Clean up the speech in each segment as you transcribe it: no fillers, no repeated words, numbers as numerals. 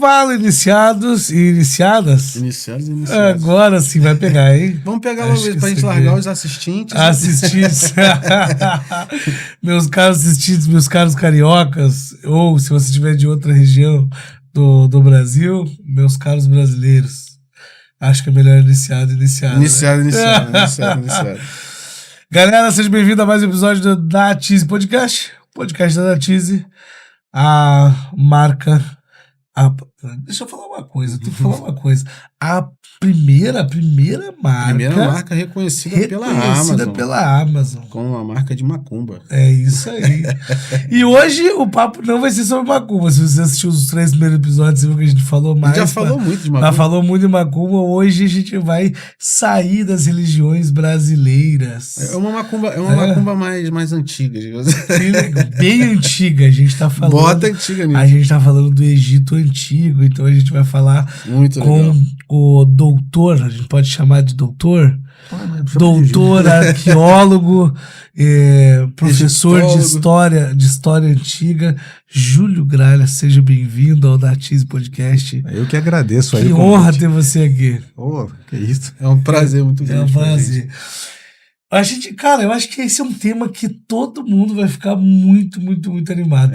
Fala, iniciados e iniciadas. Iniciados e iniciados. Agora sim vai pegar, hein? Vamos pegar logo pra gente largar os assistentes. Assistentes. Meus caros assistentes, meus caros cariocas, ou se você estiver de outra região do Brasil, meus caros brasileiros. Acho que é melhor iniciado. Iniciado. Galera, seja bem-vindo a mais um episódio do Datize Podcast. Podcast da Datize. A marca... Deixa eu falar uma coisa, tem que falar uma coisa. A primeira marca reconhecida pela Amazon. Como uma marca de macumba. É isso aí. E hoje o papo não vai ser sobre macumba. Se você assistiu os 3 primeiros episódios, você viu que a gente falou mais. Já falou muito de macumba. Já falou muito de macumba. Hoje a gente vai sair das religiões brasileiras. É uma macumba mais antiga. Bem antiga. A gente tá falando. Bota antiga nisso. A gente tá falando do Egito Antigo. Então a gente vai falar muito com legal. O doutor, a gente pode chamar de doutor? Doutor, arqueólogo, professor de história antiga, Júlio Gralha. Seja bem-vindo ao Datize Podcast. Eu que agradeço aí. Que honra ter você aqui. Oh, que isso. É um prazer muito grande. É um prazer. Eu acho que esse é um tema que todo mundo vai ficar muito animado.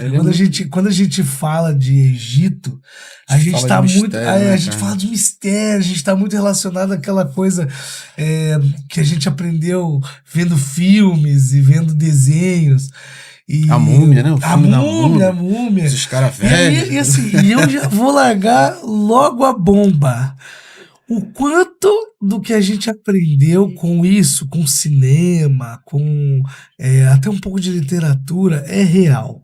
Quando a gente fala de Egito, a gente tá muito. A gente fala de mistério, a gente tá muito relacionado àquela coisa que a gente aprendeu vendo filmes e vendo desenhos. E a múmia, né? A múmia. Os caras velhos. E eu já vou largar logo a bomba. O quanto do que a gente aprendeu com isso, com cinema, com até um pouco de literatura, é real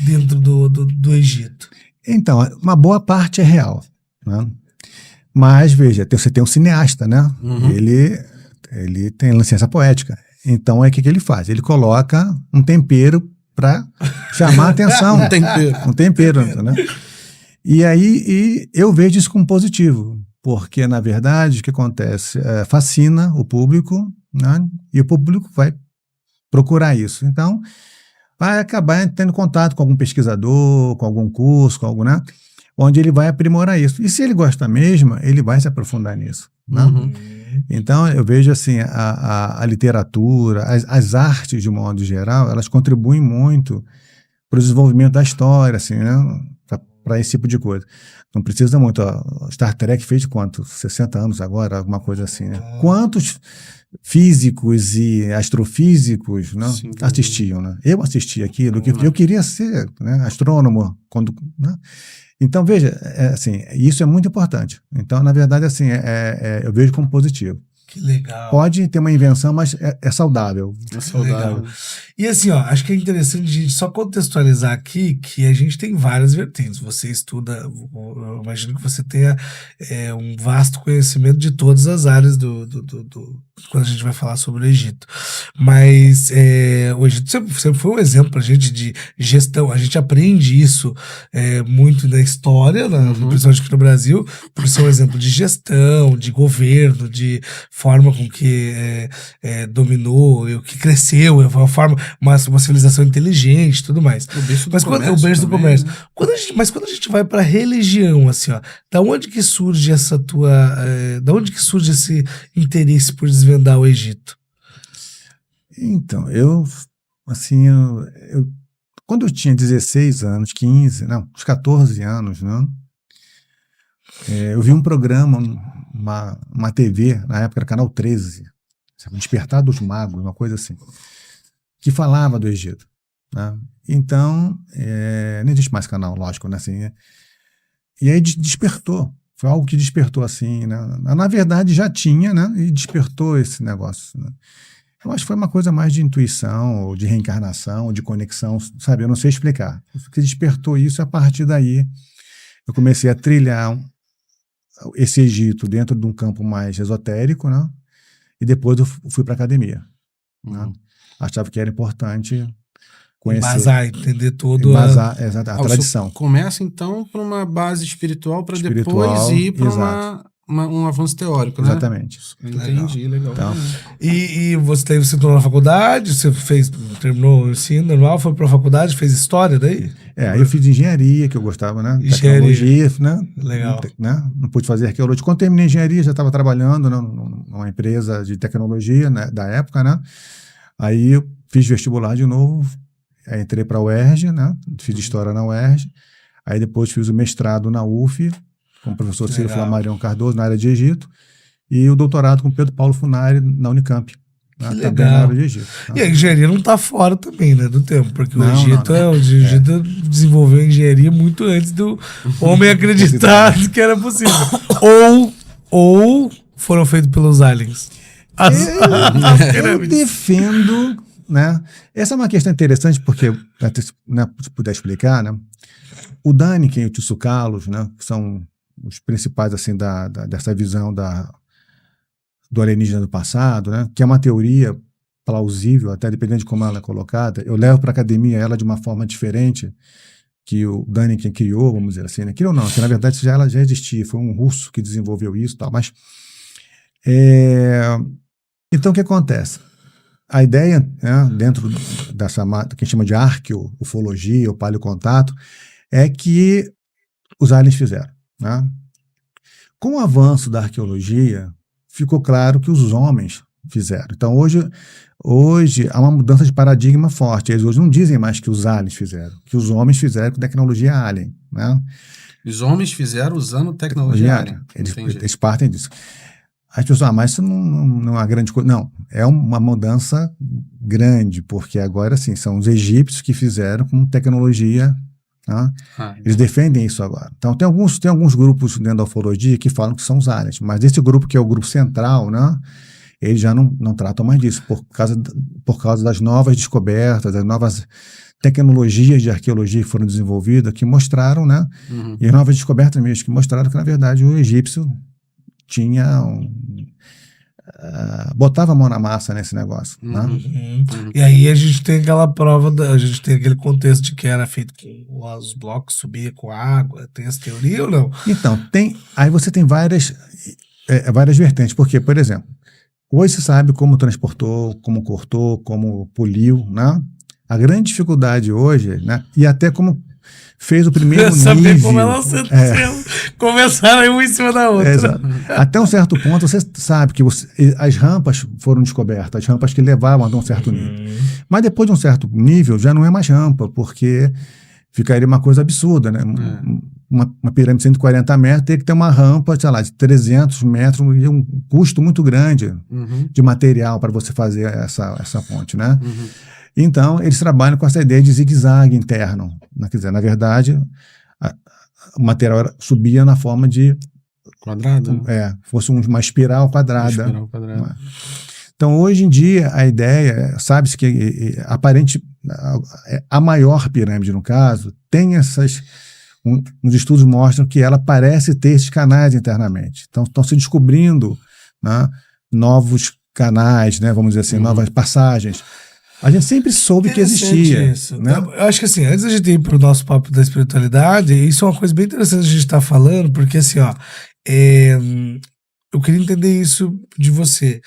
dentro do Egito? Então, uma boa parte é real, né? Mas, veja, você tem um cineasta, né? Uhum. Ele tem licença poética. Então, o que ele faz? Ele coloca um tempero para chamar a atenção. Um tempero, né? E aí eu vejo isso como positivo. Porque, na verdade, o que acontece? Fascina o público, né? E o público vai procurar isso. Então, vai acabar tendo contato com algum pesquisador, com algum curso, com algum, né? Onde ele vai aprimorar isso. E se ele gosta mesmo, ele vai se aprofundar nisso. Né? Uhum. Então, eu vejo assim, a literatura, as artes, de um modo geral, elas contribuem muito para o desenvolvimento da história, assim, né? Para esse tipo de coisa. Não precisa muito. Star Trek fez quanto? 60 anos agora, alguma coisa assim, né? Quantos físicos e astrofísicos, né, assistiam, né? Eu assisti aquilo, que eu queria ser, né, astrônomo. Né? Então, veja, assim, isso é muito importante. Então, na verdade, assim, eu vejo como positivo. Que legal. Pode ter uma invenção, mas é saudável. É saudável. Legal. E assim, acho que é interessante a gente só contextualizar aqui que a gente tem várias vertentes. Você estuda, eu imagino que você tenha um vasto conhecimento de todas as áreas quando a gente vai falar sobre o Egito. Mas o Egito sempre foi um exemplo pra gente de gestão. A gente aprende isso muito na história, principalmente aqui no Brasil, por ser um exemplo de gestão, de governo, de forma com que dominou, que cresceu, uma civilização inteligente e tudo mais. O berço do comércio. Né? Mas quando a gente vai para religião, assim, da onde que surge da onde que surge esse interesse por desvendar o Egito? Então, quando eu tinha 16 anos, uns 14 anos, né? Eu vi um programa, uma TV, na época era Canal 13, Despertar dos Magos, uma coisa assim, que falava do Egito. Né? Então, nem existe mais canal, lógico, né? Assim, e aí despertou, foi algo que despertou assim, né? Na verdade já tinha, né? E despertou esse negócio. Né? Eu acho que foi uma coisa mais de intuição, ou de reencarnação, ou de conexão, sabe? Eu não sei explicar. O que despertou isso, a partir daí eu comecei a trilhar esse Egito dentro de um campo mais esotérico, né? E depois eu fui para a academia. Né? Achava que era importante conhecer. Entender todo a tradição. Começa, então, por uma base espiritual para depois ir para um avanço teórico, né? Exatamente. Entendi, legal. Então, E você entrou na faculdade, você terminou o ensino anual, foi para a faculdade, fez história daí? aí eu fiz engenharia, que eu gostava, né? Engenharia. Tecnologia, né? Legal. Não pude fazer arqueologia. Quando terminei engenharia, já estava trabalhando, né, numa empresa de tecnologia, né, da época, né? Aí eu fiz vestibular de novo, aí entrei para a UERJ, né? Fiz história na UERJ. Aí depois fiz o mestrado na UF, com o professor Ciro Flamarion Cardoso, na área de Egito, e o doutorado com Pedro Paulo Funari, na Unicamp, né, também na área de Egito. Né? E a engenharia não está fora também, né, do tempo, porque o Egito, não. O Egito desenvolveu a engenharia muito antes do homem acreditar que era possível. Ou foram feitos pelos aliens. Eu defendo, né? Essa é uma questão interessante, porque, né, se puder explicar, né? O Däniken e o Tsoukalos, né, que são os principais assim dessa visão do alienígena do passado, né, que é uma teoria plausível, até dependendo de como ela é colocada. Eu levo para a academia ela de uma forma diferente que o Däniken criou, vamos dizer assim, né? Criou não, que na verdade ela já existia, foi um russo que desenvolveu isso, tal, mas então o que acontece? A ideia, né, dentro dessa que a gente chama de arqueofologia ou paleocontato, é que os aliens fizeram. Né? Com o avanço da arqueologia, ficou claro que os homens fizeram. Então, hoje há uma mudança de paradigma forte. Eles hoje não dizem mais que os aliens fizeram, que os homens fizeram com tecnologia alien. Né? Os homens fizeram usando tecnologia alien. Eles partem disso. As pessoas, mas isso não é uma grande coisa. Não, é uma mudança grande, porque agora, sim, são os egípcios que fizeram com tecnologia. Né? Eles defendem isso agora. Então, tem alguns grupos dentro da ufologia que falam que são os aliens, mas esse grupo, que é o grupo central, né, eles já não tratam mais disso, por causa das novas descobertas, das novas tecnologias de arqueologia que foram desenvolvidas, que mostraram, né, e as novas descobertas mesmo, que mostraram que, na verdade, o egípcio tinha botava a mão na massa nesse negócio. Né? E aí a gente tem aquela prova, a gente tem aquele contexto de que era feito com os blocos, subia com água, tem essa teoria ou não? Então, aí você tem várias vertentes, porque, por exemplo, hoje se sabe como transportou, como cortou, como poliu, né? A grande dificuldade hoje, né, e até como fez o primeiro saber nível. Como elas começaram uma em cima da outra. Exato. Até um certo ponto, você sabe que as rampas foram descobertas, as rampas que levavam até um certo nível. Mas depois de um certo nível, já não é mais rampa, porque ficaria uma coisa absurda, né? Uma pirâmide de 140 metros tem que ter uma rampa, sei lá, de 300 metros, e um custo muito grande de material para você fazer essa ponte, né? Então, eles trabalham com essa ideia de zigue-zague interno. Quer dizer, na verdade, o material subia na forma de... Quadrado? Fosse uma espiral quadrada. Uma espiral quadrada. Então, hoje em dia, a ideia, sabe-se que a maior pirâmide, no caso, tem os estudos mostram que ela parece ter esses canais internamente. Então, estão se descobrindo, né, novos canais, né, vamos dizer assim, novas passagens. A gente sempre soube que existia. Isso. Né? Eu acho que assim, antes da gente ir para o nosso papo da espiritualidade, isso é uma coisa bem interessante a gente estar falando, porque assim, eu queria entender isso de você.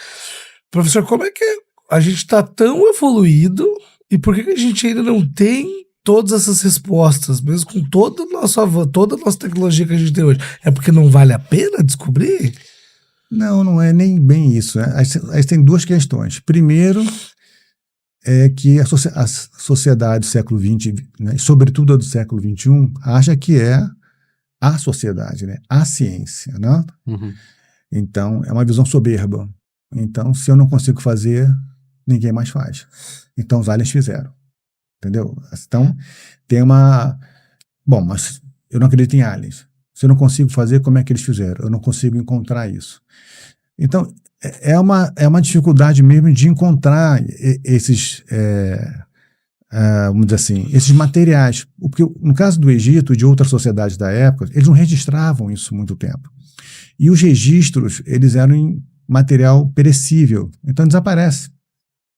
Professor, como é que a gente está tão evoluído e por que a gente ainda não tem todas essas respostas, mesmo com toda a nossa tecnologia que a gente tem hoje? É porque não vale a pena descobrir? Não é nem bem isso. Né? Aí tem duas questões. Primeiro, é que a sociedade do século XX, né, sobretudo a do século XXI, acha que é a sociedade, né, a ciência. Né? Então, é uma visão soberba. Então, se eu não consigo fazer, ninguém mais faz. Então, os aliens fizeram. Entendeu? Então, tem uma... Bom, mas eu não acredito em aliens. Se eu não consigo fazer, como é que eles fizeram? Eu não consigo encontrar isso. Então, é uma dificuldade mesmo de encontrar esses, vamos dizer assim, esses materiais. Porque no caso do Egito e de outras sociedades da época, eles não registravam isso há muito tempo. E os registros, eles eram em material perecível, então desaparece.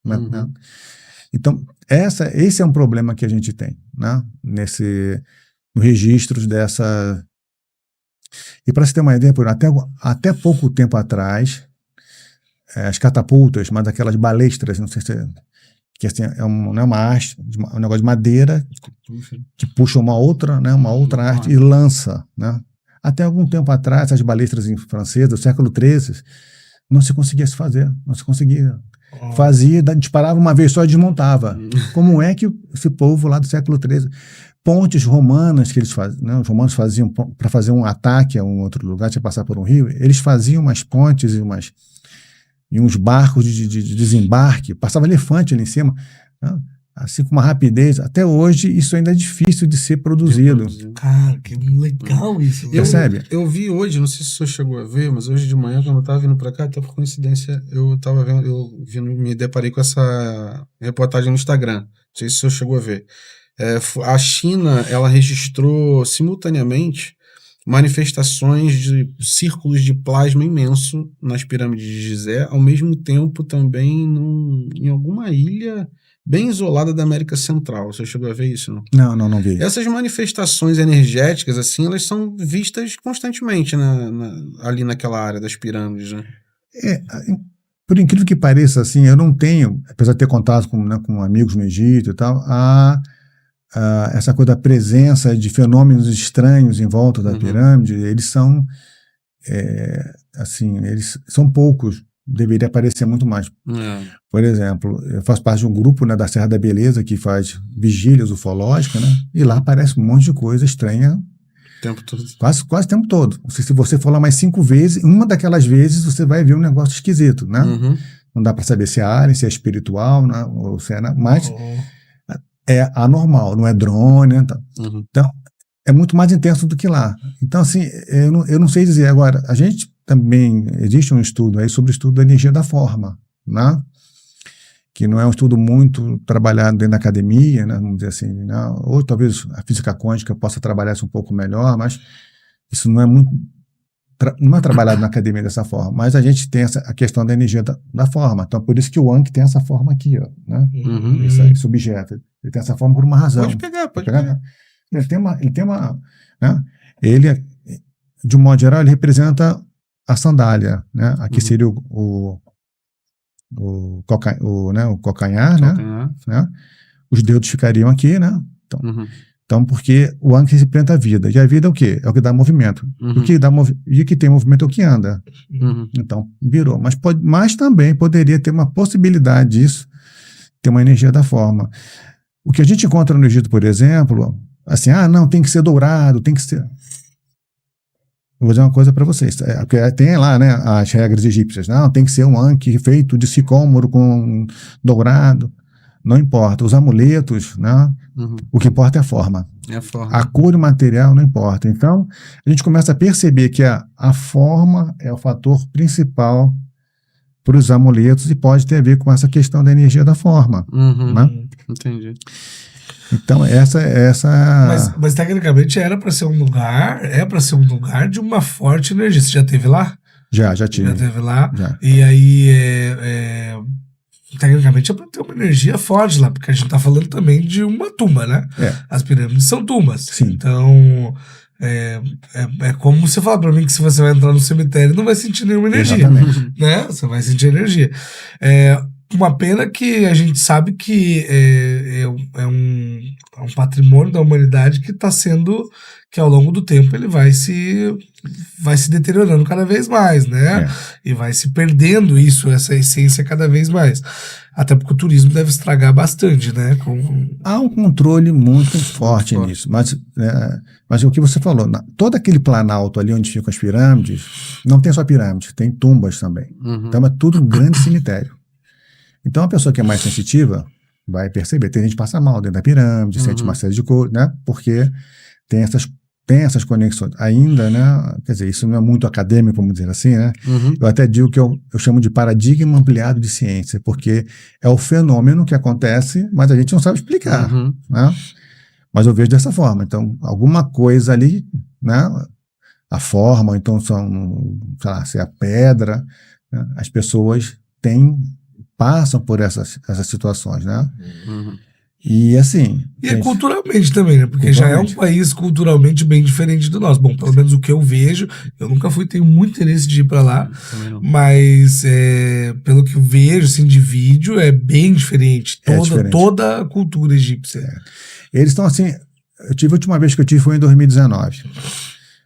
Né? Então, esse é um problema que a gente tem, né? Nos registros dessa... E para você ter uma ideia, até pouco tempo atrás, as catapultas, uma daquelas balestras, não sei se que assim, não é uma haste, um negócio de madeira que puxa uma outra haste e lança, né? Até algum tempo atrás, as balestras francesas, do século XIII, não se conseguia se fazer, não se conseguia. Fazia, disparava uma vez só e desmontava. Como é que esse povo lá do século XIII... Pontes romanas que eles faziam, né? Os romanos faziam para fazer um ataque a um outro lugar, tinha que passar por um rio, eles faziam umas pontes e uns barcos de desembarque, passava elefante ali em cima, né? Assim com uma rapidez. Até hoje isso ainda é difícil de ser produzido. Cara, que legal isso. Percebe? Eu vi hoje, não sei se o senhor chegou a ver, mas hoje de manhã, quando eu estava vindo para cá, até por coincidência, me deparei com essa reportagem no Instagram. Não sei se o senhor chegou a ver. A China, ela registrou simultaneamente manifestações de círculos de plasma imenso nas pirâmides de Gizé, ao mesmo tempo também em alguma ilha bem isolada da América Central. Você chegou a ver isso, não? Não vi. Essas manifestações energéticas, assim, elas são vistas constantemente ali naquela área das pirâmides, né? Por incrível que pareça, assim, eu não tenho, apesar de ter contato com amigos no Egito e tal, essa coisa da presença de fenômenos estranhos em volta da pirâmide, eles são eles são poucos, deveria aparecer muito mais. Por exemplo, eu faço parte de um grupo, né, da Serra da Beleza, que faz vigílias ufológicas, né, e lá aparece um monte de coisa estranha o tempo todo. Quase o tempo todo. Se você for lá mais 5 vezes, uma daquelas vezes você vai ver um negócio esquisito, né? Não dá para saber se é alien, se é espiritual, né, ou se é, mas é anormal, não é drone, né? Então, é muito mais intenso do que lá. Então, assim, eu não sei dizer. Agora, a gente também, existe um estudo aí sobre o estudo da energia da forma, né? Que não é um estudo muito trabalhado dentro da academia, né? Vamos dizer assim, né? Ou talvez a física quântica possa trabalhar isso um pouco melhor, mas isso não é muito... não é trabalhado na academia dessa forma, mas a gente tem a questão da energia da forma. Então, por isso que o Anki tem essa forma aqui, ó, né? Esse objeto. Ele tem essa forma por uma razão. Pode pegar. Né? Ele tem uma né? Ele, de um modo geral, ele representa a sandália, né? Aqui seria o calcanhar, né? Os dedos ficariam aqui, né? Então, porque o Anki representa a vida. E a vida é o quê? É o que dá movimento. E o que tem movimento é o que anda. Então, virou. Mas também poderia ter uma possibilidade disso, ter uma energia da forma. O que a gente encontra no Egito, por exemplo, assim, não, tem que ser dourado, tem que ser... Eu vou dizer uma coisa para vocês. Porque tem lá, né, as regras egípcias. Não, tem que ser um Anki feito de sicômoro com dourado. Não importa. Os amuletos, né? O que importa é a forma. A cor e o material não importa. Então, a gente começa a perceber que a forma é o fator principal para os amuletos e pode ter a ver com essa questão da energia da forma. Né? Entendi. Então, Mas tecnicamente era para ser um lugar, de uma forte energia. Você já esteve lá? Já tive. Já esteve lá? Já. E aí, tecnicamente é para ter uma energia forte lá, porque a gente tá falando também de uma tumba, né? As pirâmides são tumbas. Sim. Então, é como você fala para mim que se você vai entrar no cemitério não vai sentir nenhuma energia. Exatamente. Né? Você vai sentir energia. Uma pena que a gente sabe que é um patrimônio da humanidade que está sendo, que ao longo do tempo ele vai se deteriorando cada vez mais, né? E vai se perdendo essa essência cada vez mais. Até porque o turismo deve estragar bastante, né? Há um controle muito forte nisso, mas o que você falou, todo aquele planalto ali onde ficam as pirâmides, não tem só pirâmides, tem tumbas também. Então é tudo um grande cemitério. Então, a pessoa que é mais sensitiva vai perceber. Tem gente que passa mal dentro da pirâmide, sente uma série de coisas, né? Porque tem essas conexões. Ainda, né? Quer dizer, isso não é muito acadêmico, vamos dizer assim, né? Eu até digo que eu chamo de paradigma ampliado de ciência, porque é o fenômeno que acontece, mas a gente não sabe explicar, né? Mas eu vejo dessa forma. Então, alguma coisa ali, né? A forma, então são, sei lá, se é a pedra, né? As pessoas passam por essas situações, né? E assim. E é gente, culturalmente também, né? Porque já é um país culturalmente bem diferente do nosso. Bom, pelo menos o que eu vejo, eu nunca fui, tenho muito interesse de ir pra lá, Também não. mas pelo que eu vejo, assim, de vídeo, é bem diferente. diferente. Toda a cultura egípcia. Eles estão assim. A última vez que eu tive foi em 2019.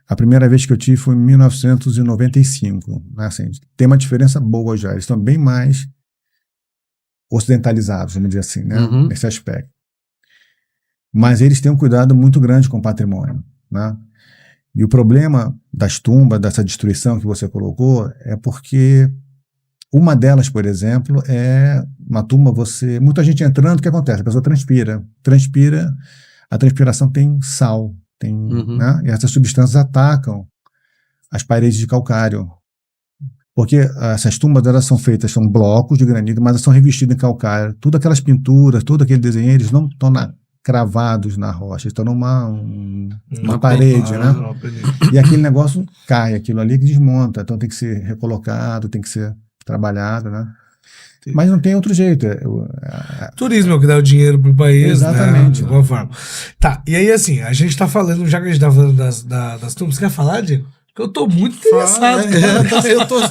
A primeira vez que eu tive foi em 1995. Né? Assim, tem uma diferença boa já. Eles estão bem mais ocidentalizados, vamos dizer assim, né? Nesse aspecto. Mas eles têm um cuidado muito grande com o patrimônio, né? E o problema das tumbas, dessa destruição que você colocou, é porque uma delas, por exemplo, é uma tumba, muita gente entrando, o que acontece? A pessoa transpira, a transpiração tem sal, né? E essas substâncias atacam as paredes de calcário. Porque essas tumbas, elas são blocos de granito, mas elas são revestidas em calcário. Todas aquelas pinturas, todo aquele desenho, eles não estão cravados na rocha, estão numa parede, né? E aquele negócio cai, aquilo ali que desmonta, então tem que ser recolocado, tem que ser trabalhado, né? Mas não tem outro jeito. Turismo é o que dá o dinheiro pro país, exatamente, né? De alguma forma. Tá, e aí assim, a gente tá falando, já que a gente tá falando das tumbas, você quer falar, Diego? Porque eu tô muito interessado.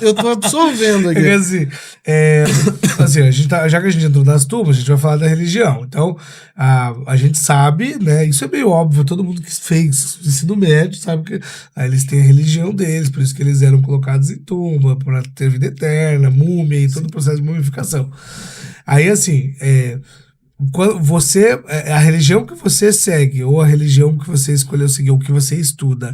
Eu tô absorvendo aqui. Porque assim, a gente já que a gente entrou nas tumbas, a gente vai falar da religião. Então, a gente sabe, né? Isso é meio óbvio, todo mundo que fez ensino médio sabe que eles têm a religião deles, por isso que eles eram colocados em tumba, para ter vida eterna, múmia e todo o processo de mumificação. Aí, assim, quando a religião que você segue, ou a religião que você escolheu seguir, ou que você estuda,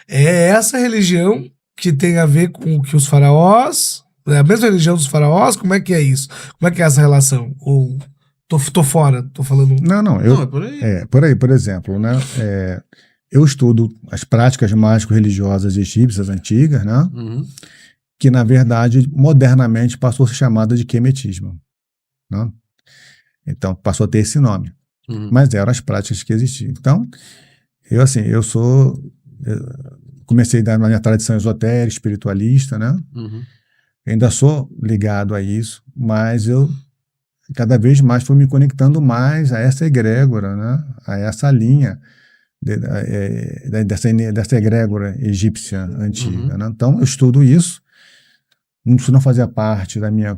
é essa religião que tem a ver com o que os faraós, é a mesma religião dos faraós? Como é que é isso? Como é que é essa relação? Ou tô fora, tô falando... Não, é por aí. Por aí, por exemplo, né? Eu estudo as práticas mágico-religiosas egípcias antigas, né? Que, na verdade, modernamente passou a ser chamada de quemetismo, né? Então, passou a ter esse nome. Mas eram as práticas que existiam. Então, eu comecei na minha tradição esotérica, espiritualista, né? Ainda sou ligado a isso, mas eu cada vez mais fui me conectando mais a essa egrégora, né? A essa linha dessa egrégora egípcia antiga, né? Então, eu estudo isso. Isso não fazia parte da minha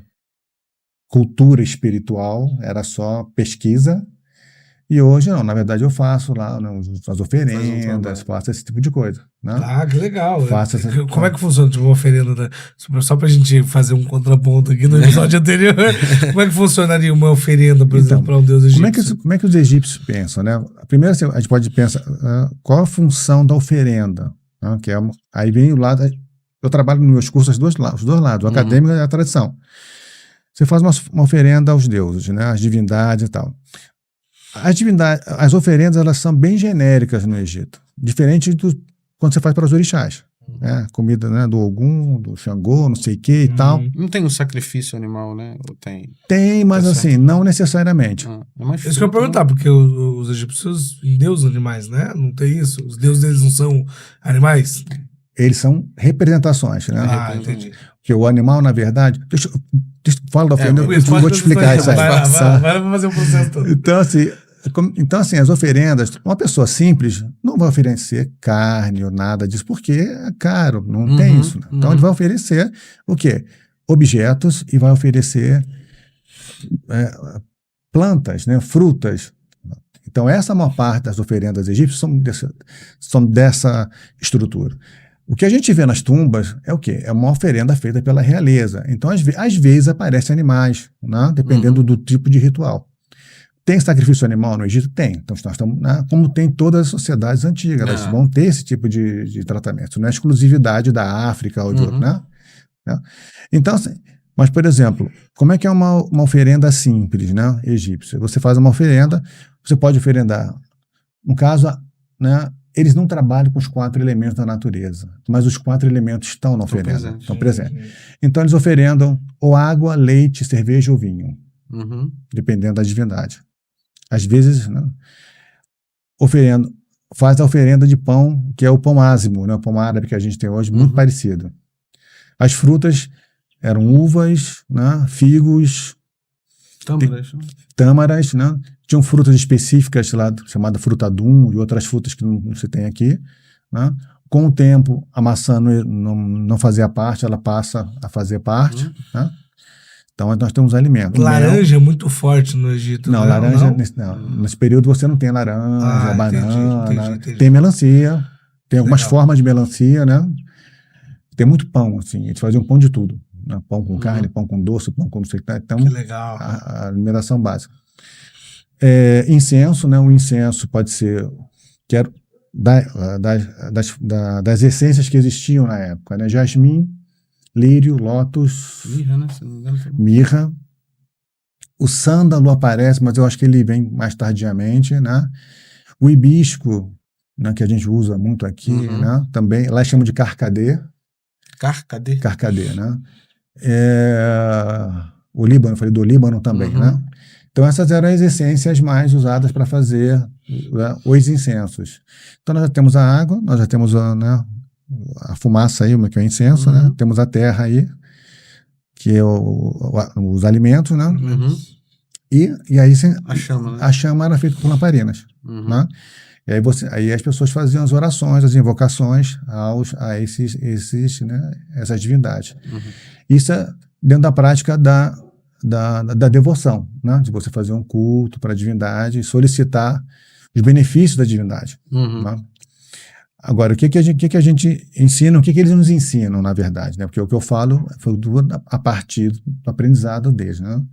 cultura espiritual, era só pesquisa. E hoje, não, na verdade, eu faço lá as oferendas, faço esse tipo de coisa. Né? Que legal. Como é que funciona tipo, uma oferenda? Só pra gente fazer um contraponto aqui no episódio anterior, como é que funcionaria uma oferenda, por exemplo, para um deus egípcio? Como é que os egípcios pensam? Né? Primeiro, a gente pode pensar qual a função da oferenda. Né? Aí vem o lado... Eu trabalho nos meus cursos os dois lados, o acadêmico e a tradição. Você faz uma oferenda aos deuses, né? Às divindades e tal. As oferendas, elas são bem genéricas no Egito. Diferente quando você faz para os orixás. Né? Comida, né, do Ogum, do Xangô, não sei o que e tal. Não tem um sacrifício animal, né? Ou tem? Tem, mas assim, não necessariamente. Isso que eu ia perguntar, porque os egípcios endeusam animais, né? Não tem isso? Os deuses deles não são animais? Eles são representações, né? Entendi. Porque o animal, na verdade... Fala da oferenda, eu vou te explicar isso aí. Vai fazer o processo todo. Então, assim, as oferendas, uma pessoa simples não vai oferecer carne ou nada disso, porque é caro, não tem isso. Né? Então, ele vai oferecer o quê? Objetos e vai oferecer plantas, né? Frutas. Então, essa maior parte das oferendas egípcias são dessa estrutura. O que a gente vê nas tumbas é o quê? É uma oferenda feita pela realeza. Então, às vezes, aparecem animais, né? Dependendo do tipo de ritual. Tem sacrifício animal no Egito? Tem. Então, nós estamos, né? Como tem todas as sociedades antigas, elas vão ter esse tipo de tratamento. Isso não é exclusividade da África ou de outro, né? Então, assim, mas, por exemplo, como é que é uma oferenda simples, né? Egípcia? Você faz uma oferenda, você pode oferendar. No caso, né? Eles não trabalham com os 4 elementos da natureza, mas os 4 elementos estão na oferenda, estão presentes. Então, eles oferendam ou água, leite, cerveja ou vinho, dependendo da divindade. Às vezes, né, faz a oferenda de pão, que é o pão ázimo, né, o pão árabe que a gente tem hoje, muito parecido. As frutas eram uvas, né, figos, tâmaras, né? Tinham frutas específicas lá, chamada fruta Dum, e outras frutas que não se tem aqui, né? Com o tempo, a maçã não fazia parte, ela passa a fazer parte, né? Então, nós temos alimentos. Laranja é muito forte no Egito, Não, né? laranja, Não? nesse período você não tem laranja, banana, entendi. tem melancia, tem algumas Legal. formas de melancia, né? Tem muito pão, assim, eles faziam pão de tudo, né? Pão com carne, pão com doce, pão com não sei o que, então, Que legal. a alimentação básica. Incenso, né? O incenso pode ser, que era das essências que existiam na época, né? Jasmim, lírio, lótus, Mirra, né? Se não me engano, também. mirra. O sândalo aparece, mas eu acho que ele vem mais tardiamente, né? O hibisco, né, que a gente usa muito aqui, né? Também, lá chamam de carcadê. Carcadê, né? O Líbano, falei do Líbano também, né? Então essas eram as essências mais usadas para fazer, né, os incensos. Então nós já temos a água, nós já temos a fumaça aí, que é o incenso, né? Temos a terra aí, que é os alimentos, né? E aí a chama era feita por lamparinas, né? E aí as pessoas faziam as orações, as invocações a né, essas divindades. Isso é dentro da prática da devoção, né? De você fazer um culto para a divindade e solicitar os benefícios da divindade. Né? Agora, o que a gente ensina, o que eles nos ensinam, na verdade, né? Porque o que eu falo foi a partir do aprendizado deles, né?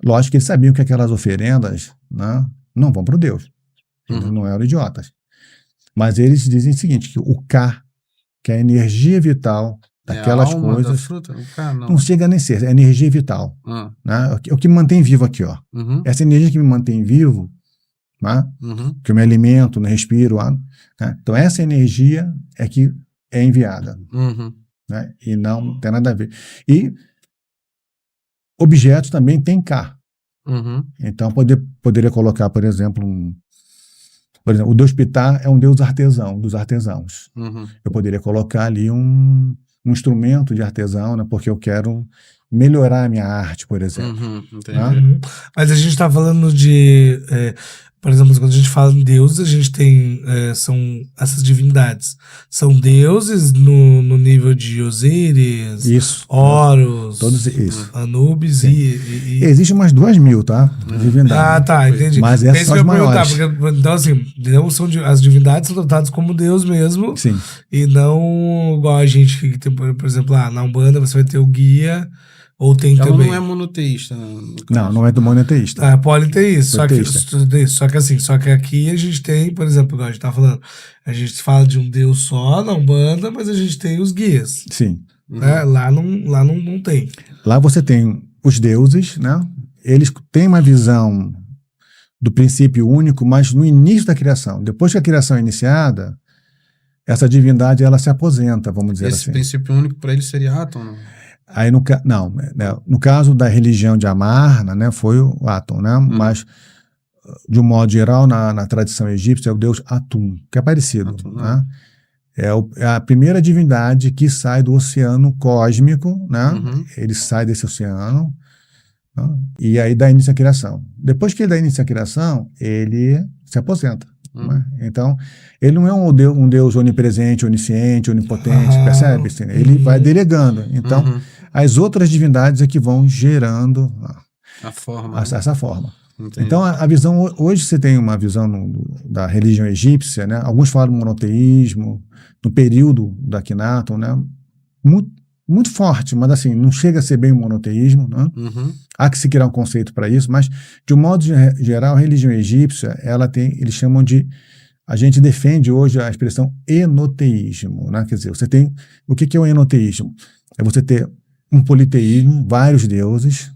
Lógico que eles sabiam que aquelas oferendas, né, não vão para o Deus. Eles não eram idiotas. Mas eles dizem o seguinte, que o K, que é a energia vital daquelas a alma coisas, da fruta? O K, não chega nem a ser, é energia vital. Né? É o que me mantém vivo aqui, ó. Essa energia que me mantém vivo, né? Que eu me alimento, me respiro, né? Então essa energia é que é enviada. Né? E não tem nada a ver. E objetos também têm K. Então poderia colocar, por exemplo, o Deus Ptah é um deus artesão, dos artesãos. Eu poderia colocar ali um instrumento de artesão, né, porque eu quero melhorar a minha arte, por exemplo. Entendi. Mas a gente está falando de... por exemplo, quando a gente fala em deuses, a gente tem... são essas divindades. São deuses no nível de Osíris, Isso. Horus, Todos isso. Anubis e... Existem umas 2.000, tá? Divindades. Tá, entendi. Mas essas são as maiores. Porque, então, assim, não são as divindades são tratadas como Deus mesmo. Sim. E não igual a gente que tem, por exemplo, na Umbanda você vai ter o guia, ou tem Ela também... não é monoteísta. Não é do monoteísta. É politeísta. Só que aqui a gente tem, por exemplo, igual a gente tá falando, a gente fala de um Deus só na Umbanda, mas a gente tem os guias. Sim. Né? Lá não tem. Lá você tem os deuses, né? Eles têm uma visão do princípio único, mas no início da criação. Depois que a criação é iniciada, essa divindade ela se aposenta, vamos dizer assim. Esse princípio único para ele seria Atom, não? Aí no caso da religião de Amarna, né, foi o Atum, né? Mas de um modo geral na tradição egípcia é o deus Atum, que é parecido, Atum, né? É a primeira divindade que sai do oceano cósmico, né? Ele sai desse oceano, né? E aí dá início à criação. Depois que ele dá início à criação, ele se aposenta. Né? Então, ele não é um Deus onipresente, onisciente, onipotente, percebe? Ele vai delegando. Então, as outras divindades é que vão gerando essa forma. Entendi. Então, a visão, hoje você tem uma visão da religião egípcia, né? Alguns falam monoteísmo, no período da Akhenaton, né? Muito forte, mas assim, não chega a ser bem um monoteísmo, né? Há que se criar um conceito para isso, mas de um modo geral, a religião egípcia, eles chamam de, a gente defende hoje a expressão enoteísmo, né? Quer dizer, você tem, o que é o enoteísmo? É você ter um politeísmo, vários deuses,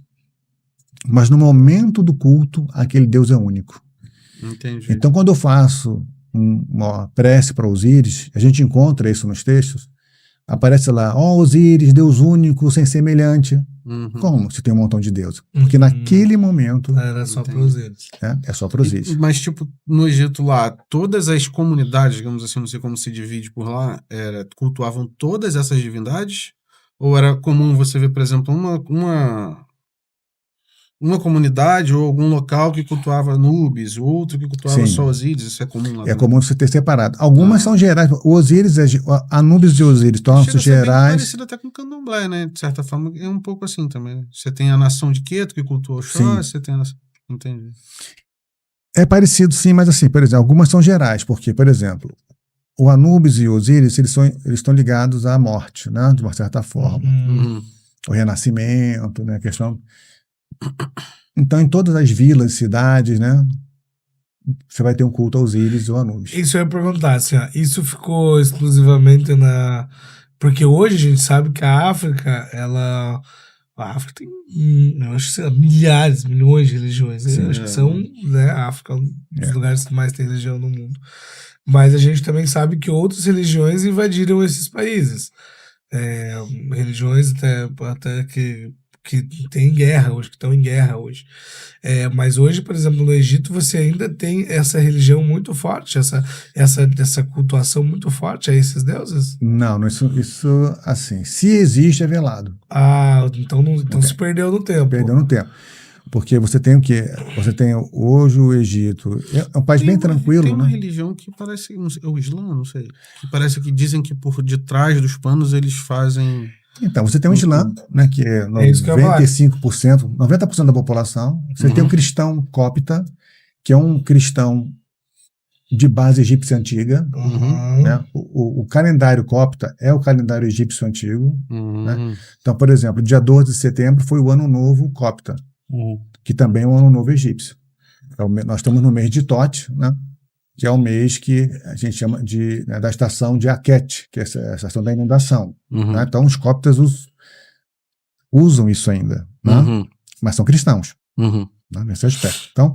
mas no momento do culto, aquele Deus é único. Entendi. Então, quando eu faço uma prece para Osíris, a gente encontra isso nos textos, aparece lá, Osíris, Deus único, sem semelhante. Como? Se tem um montão de deuses. Porque naquele momento... Era só para Osíris. É só para Osíris. Mas, tipo, no Egito lá, todas as comunidades, digamos assim, não sei como se divide por lá, cultuavam todas essas divindades? Ou era comum você ver, por exemplo, uma comunidade ou algum local que cultuava Anubis, outro que cultuava Sim. só Osíris, isso é comum lá. É também. comum você ter separado. Algumas são gerais. O Osíris, Anubis e Osíris tornam-se Chega a ser bem gerais. parecido até com o candomblé, né? De certa forma, é um pouco assim também. Né? Você tem a nação de Queto, que cultua Oxóssi, você tem a nação... Entendi. É parecido, sim, mas assim, por exemplo, algumas são gerais, porque, por exemplo, o Anubis e o Osíris, eles estão ligados à morte, né? De uma certa forma. Uhum. O renascimento, né? A questão. Então, em todas as vilas, cidades, né? Você vai ter um culto a Osíris ou Anubis. Isso eu ia perguntar, assim, ó, isso ficou exclusivamente na... Porque hoje a gente sabe que a África, a África tem, eu acho que sei lá, milhares, milhões de religiões. Sim, Eu acho que são, né, a África é um dos lugares que mais tem religião no mundo. Mas a gente também sabe que outras religiões invadiram esses países. Religiões até que tem guerra hoje, que estão em guerra hoje. Mas hoje, por exemplo, no Egito, você ainda tem essa religião muito forte, essa cultuação muito forte a esses deuses? Não, isso assim, se existe, é velado. Ah, então se perdeu no tempo. Perdeu no tempo. Porque você tem o quê? Você tem hoje o Egito. É um país bem tranquilo, tem uma né? religião que parece, não sei, é o Islã, não sei, que parece que dizem que por detrás dos panos eles fazem... Então, você tem o Islã, né, que é isso que eu ia falar. 95%, 90% da população. Você tem o cristão cópita, que é um cristão de base egípcia antiga. Né? O calendário cópita é o calendário egípcio antigo. Né? Então, por exemplo, dia 12 de setembro foi o Ano Novo cópita, que também é o Ano Novo egípcio. Nós estamos no mês de Tote, né? Que é o mês que a gente chama da estação de Aket, que é a estação da inundação. Né? Então, os cóptas usam isso ainda, né? Mas são cristãos, né? Nesse aspecto. Então,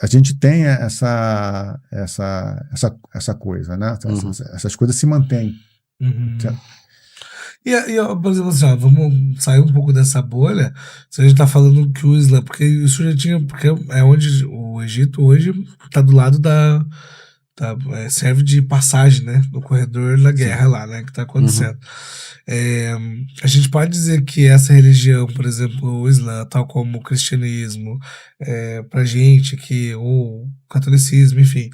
a gente tem essa coisa, né? Essas coisas se mantêm. Por exemplo, assim, ó, vamos sair um pouco dessa bolha. Se a gente tá falando que o Islã, porque isso já tinha, porque é onde o Egito hoje tá do lado serve de passagem, né, no corredor da guerra lá, né, que tá acontecendo. A gente pode dizer que essa religião, por exemplo, o Islã, tal como o cristianismo, pra gente aqui, ou o catolicismo, enfim,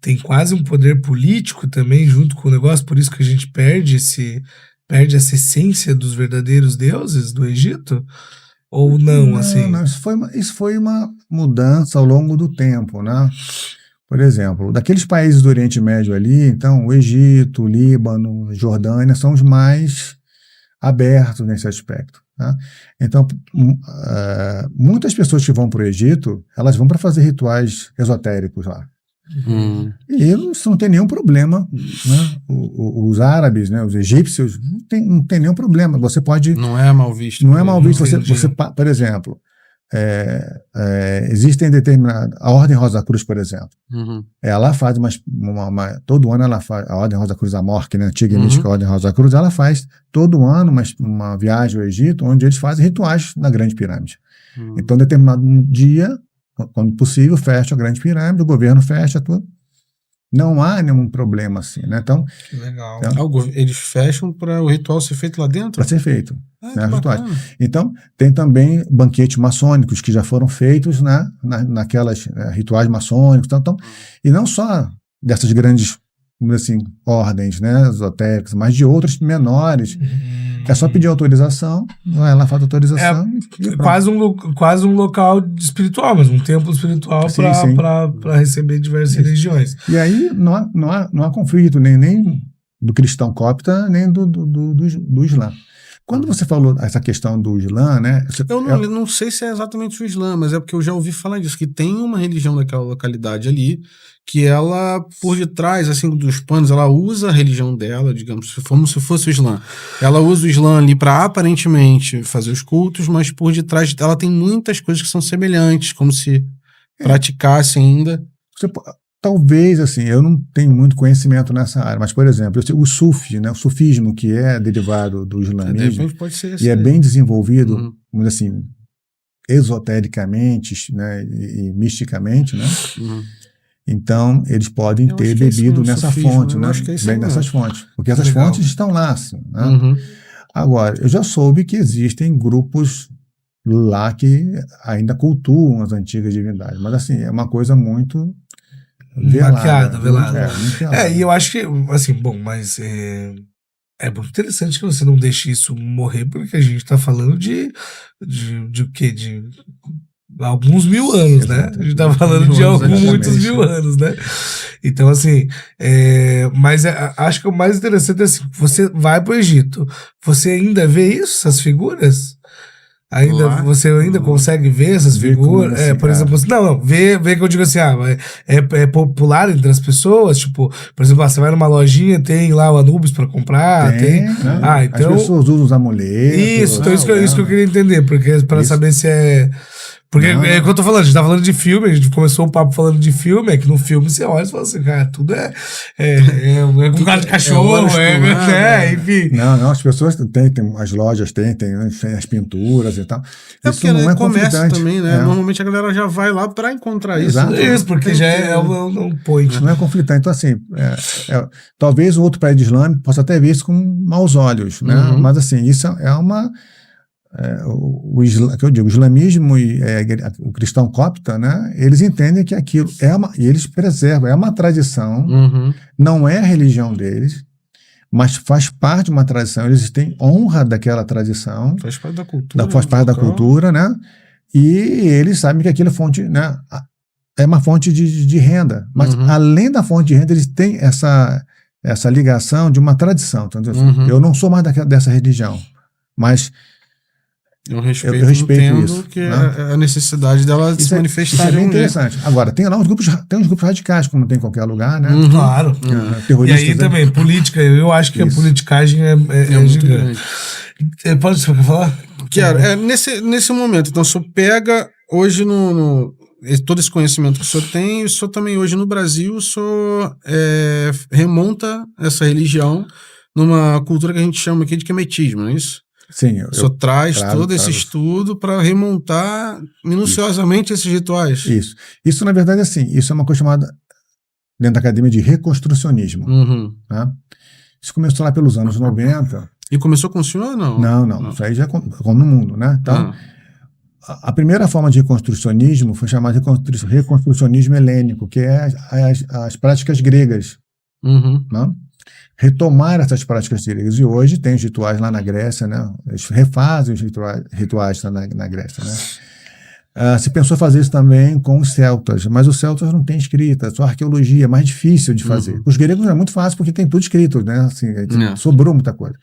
tem quase um poder político também junto com o negócio, por isso que a gente perde essa essência dos verdadeiros deuses do Egito? Ou não, assim? Não, isso foi uma mudança ao longo do tempo, né? Por exemplo, daqueles países do Oriente Médio ali, então o Egito, o Líbano, Jordânia são os mais abertos nesse aspecto. Né? Então, muitas pessoas que vão para o Egito, elas vão para fazer rituais esotéricos lá. E isso não tem nenhum problema, né? Os árabes, né? Os egípcios, não tem nenhum problema. Você pode... Não é mal visto. Não é mal visto. Você, por exemplo, existem determinadas... A Ordem Rosa Cruz, por exemplo, ela faz todo ano ela faz... A Ordem Rosa Cruz Amor, que é a antiga e mística Ordem Rosa Cruz, ela faz todo ano uma viagem ao Egito, onde eles fazem rituais na Grande Pirâmide. Então, em determinado dia... Quando possível, fecha a Grande Pirâmide, o governo fecha tudo. Não há nenhum problema assim, né? Então, legal. Eles fecham para o ritual ser feito lá dentro? Para ser feito. Né, rituais. Então, tem também banquetes maçônicos que já foram feitos, né, naquelas rituais maçônicos. Então, e não só dessas grandes, assim, ordens, né, esotéricas, mas de outras menores. É só pedir autorização, vai lá, faz autorização. Quase um local espiritual, mas um templo espiritual para receber diversas religiões. E aí não há conflito nem do cristão cópita, nem do Islã. Quando você falou essa questão do Islã, né? Eu não sei se é exatamente o Islã, mas é porque eu já ouvi falar disso, que tem uma religião daquela localidade ali, que ela, por detrás, assim, dos panos, ela usa a religião dela, digamos, como se fosse o Islã. Ela usa o Islã ali para aparentemente fazer os cultos, mas por detrás ela tem muitas coisas que são semelhantes, como se praticasse ainda. Talvez, assim, eu não tenho muito conhecimento nessa área, mas, por exemplo, o sufi, né, o sufismo, que é derivado do islamismo, pode ser e é bem desenvolvido, vamos dizer assim, esotericamente, né, e misticamente, né? Então, eles podem ter bebido nessa fonte, né? Bem nessas fontes. Porque essas fontes estão lá, assim, né? Agora, eu já soube que existem grupos lá que ainda cultuam as antigas divindades. Mas, assim, é uma coisa muito Maquiada, velada. Muito velada. E eu acho que, assim, bom, mas é muito interessante que você não deixe isso morrer, porque a gente tá falando de o quê? De alguns mil anos, né? A gente tá falando de muitos mil anos, né? Então, assim, mas acho que o mais interessante é assim, você vai pro Egito, você ainda vê isso, essas figuras? Você ainda consegue ver essas figuras? Assim, Por exemplo, não, ver que eu digo assim, é popular entre as pessoas, tipo, por exemplo, você vai numa lojinha, tem lá o Anubis pra comprar, tem. Né? Então, as pessoas usam os amuletos. Isso, então isso que eu queria entender, porque para saber se é. Porque é o que eu tô falando, a gente tá falando de filme, a gente começou o papo falando de filme, é que no filme você olha e fala assim, cara, tudo é com cara de cachorro, enfim. Não, as pessoas têm as lojas, tem as pinturas e tal. Isso porque não é comércio também, né? Normalmente a galera já vai lá pra encontrar isso. Isso, porque já é um point. Não é conflitante. Então, assim, talvez o outro prédio islâmico possa até ver isso com maus olhos, né? Mas, assim, isso é uma... o islamismo e o cristão copta, né, eles entendem que aquilo e eles preservam, é uma tradição, não é a religião deles, mas faz parte de uma tradição, eles têm honra daquela tradição, faz parte da cultura, faz parte da cultura, né, e eles sabem que aquilo é fonte, né, é uma fonte de renda, mas além da fonte de renda, eles têm essa ligação de uma tradição, entendeu? Eu não sou mais dessa religião, mas eu respeito entendo isso, que a necessidade dela se manifestar. Isso é bem interessante. Agora, tem lá uns grupos radicais, como tem em qualquer lugar, né? Claro. Terroristas. E aí também, política, eu acho que a politicagem é gigante. Pode falar? Quero. Nesse momento, então, o senhor pega hoje todo esse conhecimento que o senhor tem, o senhor também hoje no Brasil, o senhor remonta essa religião numa cultura que a gente chama aqui de quemetismo, não é isso? Sim, o senhor traz todo esse estudo para remontar minuciosamente esses rituais. Isso, na verdade, assim, isso é uma coisa chamada, dentro da academia, de reconstrucionismo. Né? Isso começou lá pelos anos 90. E começou com o senhor ou não? Não. Isso aí já é como no mundo, né? Então, a primeira forma de reconstrucionismo foi chamada de reconstrucionismo helênico, que é as práticas gregas. Né? Retomar essas práticas gregas. E hoje tem os rituais lá na Grécia, né? Eles refazem os rituais na Grécia, né? Se pensou fazer isso também com os celtas, mas os celtas não têm escrita, só arqueologia, é mais difícil de fazer. Os gregos é muito fácil porque tem tudo escrito, né? Assim, sobrou muita coisa.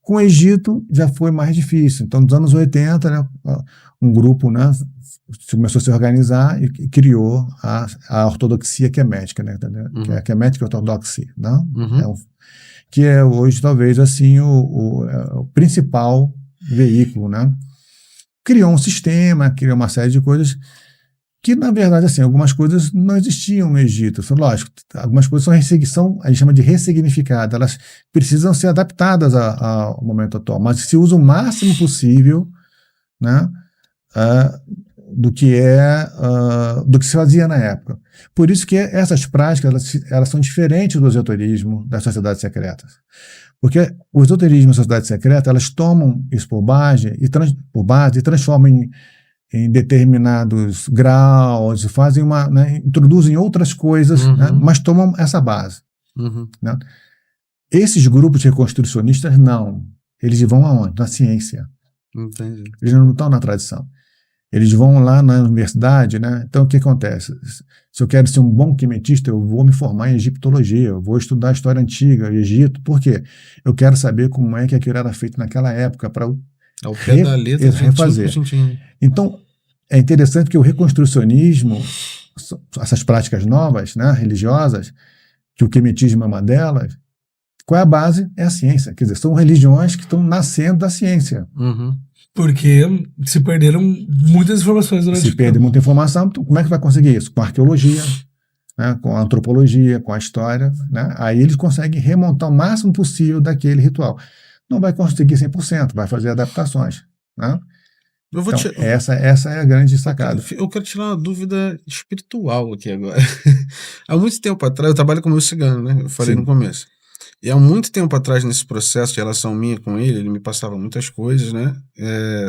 Com o Egito já foi mais difícil. Então, nos anos 80, né, um grupo, né, começou a se organizar e criou a ortodoxia quemética, né? Que é a quemética ortodoxia, né? Que é hoje talvez assim o principal veículo, né? Criou um sistema, criou uma série de coisas que, na verdade, assim, algumas coisas não existiam no Egito. Lógico, algumas coisas a gente chama de ressignificadas, elas precisam ser adaptadas ao momento atual, mas se usa o máximo possível, né, do que se fazia na época. Por isso que essas práticas elas são diferentes do esoterismo das sociedades secretas. Porque o esoterismo e a sociedade secreta, elas tomam isso por base e transformam em determinados graus, fazem introduzem outras coisas, né, mas tomam essa base. Né? Esses grupos reconstrucionistas, não. Eles vão aonde? Na ciência. Entendi. Eles não estão na tradição. Eles vão lá na universidade, né? Então, o que acontece? Se eu quero ser um bom quemetista, eu vou me formar em egiptologia, eu vou estudar a história antiga, Egito. Por quê? Eu quero saber como é que aquilo era feito naquela época para ao pé da letra, refazer. Então, é interessante que o reconstrucionismo, essas práticas novas, né, religiosas, que o quemetismo é uma delas, qual é a base? É a ciência. Quer dizer, são religiões que estão nascendo da ciência. Porque se perderam muitas informações durante o tempo. Se perde muita informação, então como é que vai conseguir isso? Com a arqueologia, né, com a antropologia, com a história. Né? Aí eles conseguem remontar o máximo possível daquele ritual. Não vai conseguir 100%, vai fazer adaptações. Né? Essa é a grande sacada. Eu quero tirar uma dúvida espiritual aqui agora. Há muito tempo atrás, eu trabalho como cigano, né? Eu falei no começo. E há muito tempo atrás, nesse processo de relação minha com ele me passava muitas coisas, né?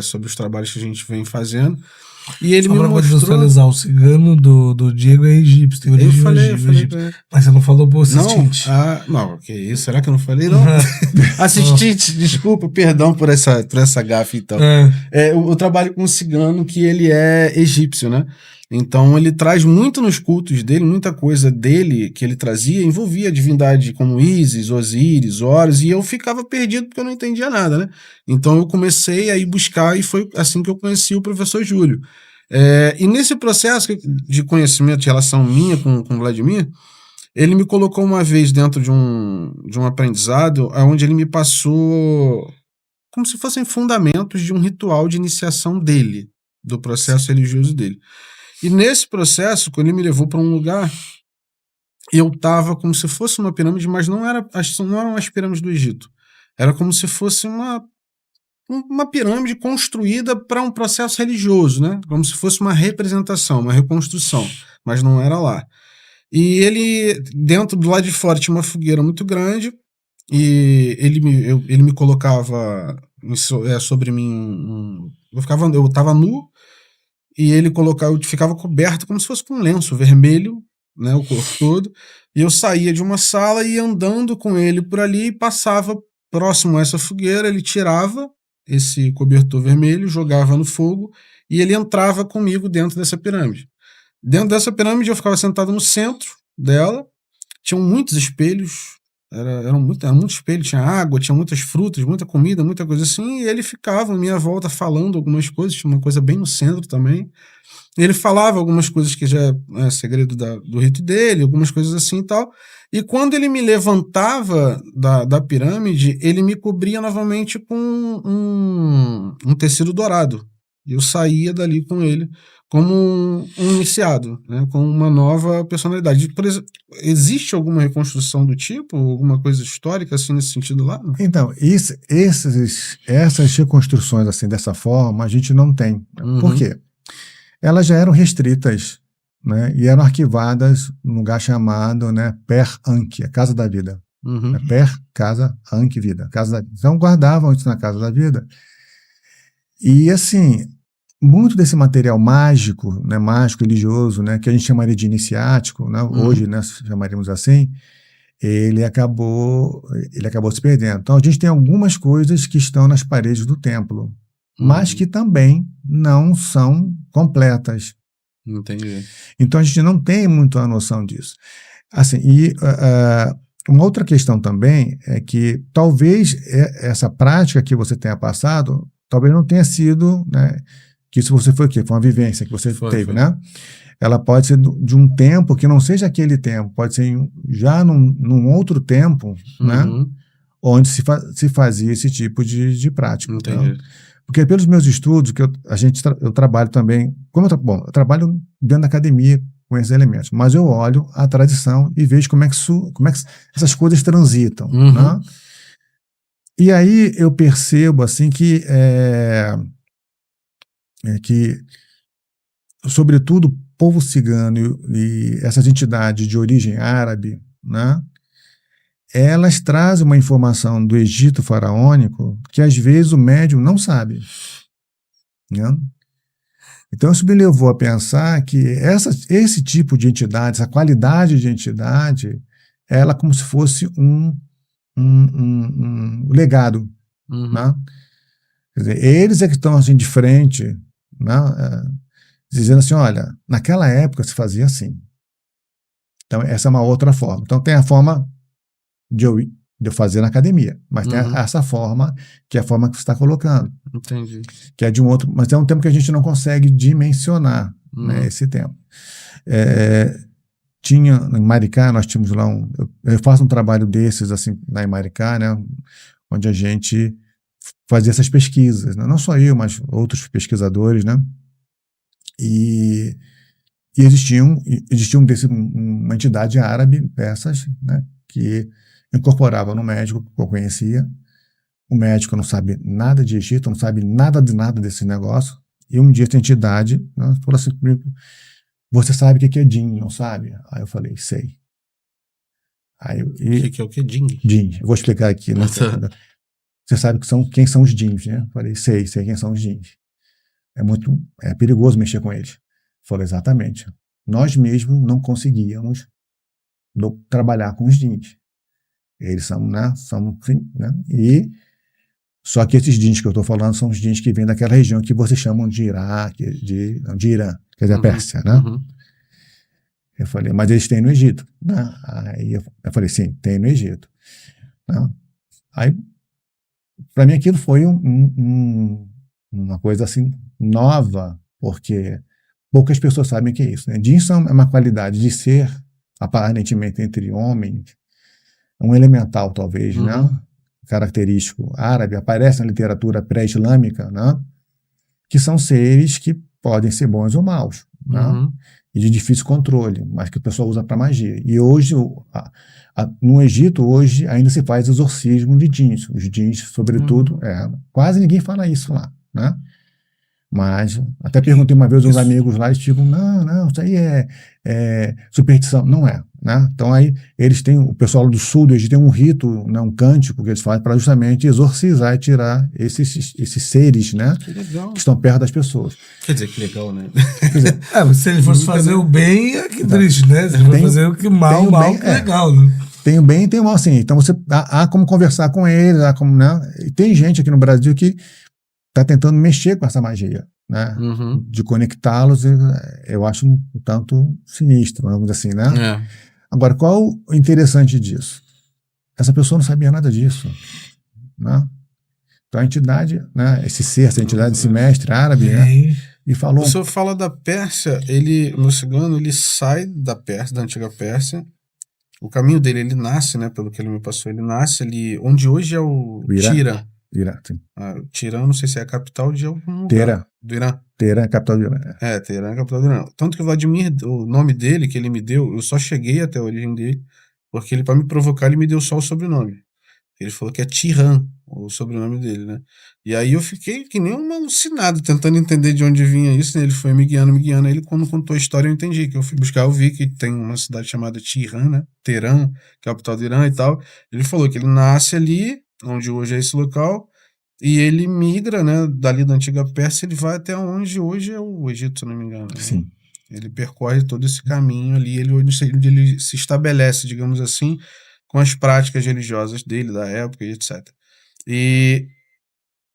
Sobre os trabalhos que a gente vem fazendo. E ele Só me pra mostrou. contextualizar, o cigano do Diego é egípcio, tem Eu origem falei egípcia. pra ele. Mas você não falou pro Não, assistente. não, que isso? Será que eu não falei? Não. Assistente, desculpa, perdão por essa gafe, então. Eu trabalho com um cigano que ele é egípcio, né? Então ele traz muito nos cultos dele, muita coisa dele que ele trazia, envolvia a divindade como Ísis, Osíris, Horus, e eu ficava perdido porque eu não entendia nada, né? Então eu comecei a ir buscar e foi assim que eu conheci o professor Júlio. E nesse processo de conhecimento, de relação minha com o Vladimir, ele me colocou uma vez dentro de um aprendizado onde ele me passou como se fossem fundamentos de um ritual de iniciação dele, do processo religioso dele. E nesse processo, quando ele me levou para um lugar, eu estava como se fosse uma pirâmide, mas não eram as pirâmides do Egito. Era como se fosse uma pirâmide construída para um processo religioso, né? Como se fosse uma representação, uma reconstrução, mas não era lá. E ele, dentro do lado de fora, tinha uma fogueira muito grande e ele me colocava sobre mim. Eu estava nu e ele colocava, eu ficava coberto como se fosse com um lenço vermelho, né, o corpo todo. E eu saía de uma sala e ia andando com ele por ali e passava próximo a essa fogueira. Ele tirava esse cobertor vermelho, jogava no fogo e ele entrava comigo dentro dessa pirâmide. Dentro dessa pirâmide eu ficava sentado no centro dela, tinham muitos espelhos, era muito espelho, tinha água, tinha muitas frutas, muita comida, muita coisa assim, e ele ficava à minha volta falando algumas coisas, tinha uma coisa bem no centro também. Ele falava algumas coisas que já é segredo do rito dele, algumas coisas assim e tal. E quando ele me levantava da pirâmide, ele me cobria novamente com um tecido dourado. E eu saía dali com ele como um iniciado, né, com uma nova personalidade. Por exemplo, existe alguma reconstrução do tipo, alguma coisa histórica assim nesse sentido lá? Então, essas reconstruções assim dessa forma a gente não tem. Por quê? Elas já eram restritas, né, e eram arquivadas num lugar chamado, né, Per Anki, a Casa da Vida. Per, Casa, Anki, Vida. Casa da... Então guardavam isso na Casa da Vida. E assim, muito desse material mágico, né, mágico religioso, né, que a gente chamaria de iniciático, né, hoje, né, chamaríamos assim, ele acabou se perdendo. Então a gente tem algumas coisas que estão nas paredes do templo, mas que também não são completas. Entendi. Então a gente não tem muito a noção disso. Assim, e uma outra questão também é que talvez essa prática que você tenha passado, talvez não tenha sido, né, que isso você foi o quê? Foi uma vivência que você teve, né? Ela pode ser de um tempo que não seja aquele tempo, pode ser já num outro tempo, né? Onde se fazia esse tipo de prática. Entendi. Então, porque pelos meus estudos, que eu trabalho também, eu trabalho dentro da academia com esses elementos, mas eu olho a tradição e vejo como é que essas coisas transitam, né? E aí eu percebo assim que sobretudo o povo cigano e essas entidades de origem árabe, né, elas trazem uma informação do Egito faraônico que às vezes o médium não sabe, né? Então isso me levou a pensar que esse tipo de entidade, essa qualidade de entidade, ela como se fosse um legado, né? Quer dizer, eles é que estão assim de frente, né, dizendo assim, olha, naquela época se fazia assim. Então essa é uma outra forma. Então tem a forma de eu fazer na academia, mas tem essa forma, que é a forma que você está colocando. Entendi. Que é de um outro, mas é um tempo que a gente não consegue dimensionar, né, esse tempo. Tinha em Maricá, nós tínhamos lá eu faço um trabalho desses assim na Maricá, né, onde a gente fazia essas pesquisas, né? Não só eu, mas outros pesquisadores, né? E existia uma entidade árabe, peças, né, que incorporava no médico que eu conhecia. O médico não sabe nada de Egito, não sabe nada de nada desse negócio. E um dia essa entidade, né, falou assim comigo, você sabe o que é Jinn, não sabe? Aí eu falei, sei. Aí, O que é o que? Jin? Jin, eu vou explicar aqui, né? Tá. Você sabe quem são os Jins, né? Falei, sei quem são os Jins. É perigoso mexer com eles. Falei, exatamente. Nós mesmos não conseguíamos trabalhar com os Jins. Eles são, né? Só que esses Jins que eu estou falando são os Jins que vêm daquela região que vocês chamam de Iraque, de Irã, quer dizer, a Pérsia, né? Uhum. Eu falei, mas eles têm no Egito, né? Aí eu falei, sim, tem no Egito. Né? Aí, para mim, aquilo foi uma coisa assim nova, porque poucas pessoas sabem o que é isso. Né? Jins é uma qualidade de ser, aparentemente, entre homens, um elemental, talvez, né? Característico árabe, aparece na literatura pré-islâmica, né? Que são seres que podem ser bons ou maus, né? E de difícil controle, mas que o pessoal usa para magia. E hoje, no Egito, hoje ainda se faz exorcismo de Jins. Os Jins, sobretudo, quase ninguém fala isso lá, né? Mas, até perguntei uma vez aos amigos lá, eles ficam, não, isso aí é superstição. Não é, né? Então aí, eles têm, o pessoal do sul do Egito tem um rito, né, um cântico que eles fazem para justamente exorcizar e tirar esses seres, né? Que legal. Que estão perto das pessoas. Quer dizer, que legal, né? Mas se ele fosse fazer o bem, é que triste, né? Se ele for fazer o que mal, que legal, né? Tem o bem e tem o mal, sim. Então há como conversar com eles, há como, né? E tem gente aqui no Brasil que está tentando mexer com essa magia, né? De conectá-los, eu acho um tanto sinistro, vamos dizer assim, né? Agora, qual o interessante disso? Essa pessoa não sabia nada disso, né? Então a entidade, né? Essa entidade, esse mestre árabe, né? E falou... O senhor fala da Pérsia, no cigano, ele sai da Pérsia, da antiga Pérsia. O caminho dele, ele nasce, né? Pelo que ele me passou, ele nasce ali, onde hoje é o Tirã. Irã, sim. Tirã, não sei se é a capital de algum lugar. Do Irã. Teherã é a capital do Irã. Teherã é a capital do Irã. Tanto que o Vladimir, o nome dele, que ele me deu, eu só cheguei até a origem dele, porque ele, para me provocar, ele me deu só o sobrenome. Ele falou que é Tirã, o sobrenome dele, né? E aí eu fiquei que nem um alucinado, tentando entender de onde vinha isso, né? Ele foi me guiando. Aí ele, quando contou a história, eu entendi. Que eu fui buscar, eu vi que tem uma cidade chamada Tirã, né? Teherã, capital do Irã e tal. Ele falou que ele nasce ali, onde hoje é esse local, e ele migra, né, dali da antiga Pérsia, ele vai até onde hoje é o Egito, se não me engano. Né? Sim. Ele percorre todo esse caminho ali, ele se estabelece, digamos assim, com as práticas religiosas dele, da época e etc. E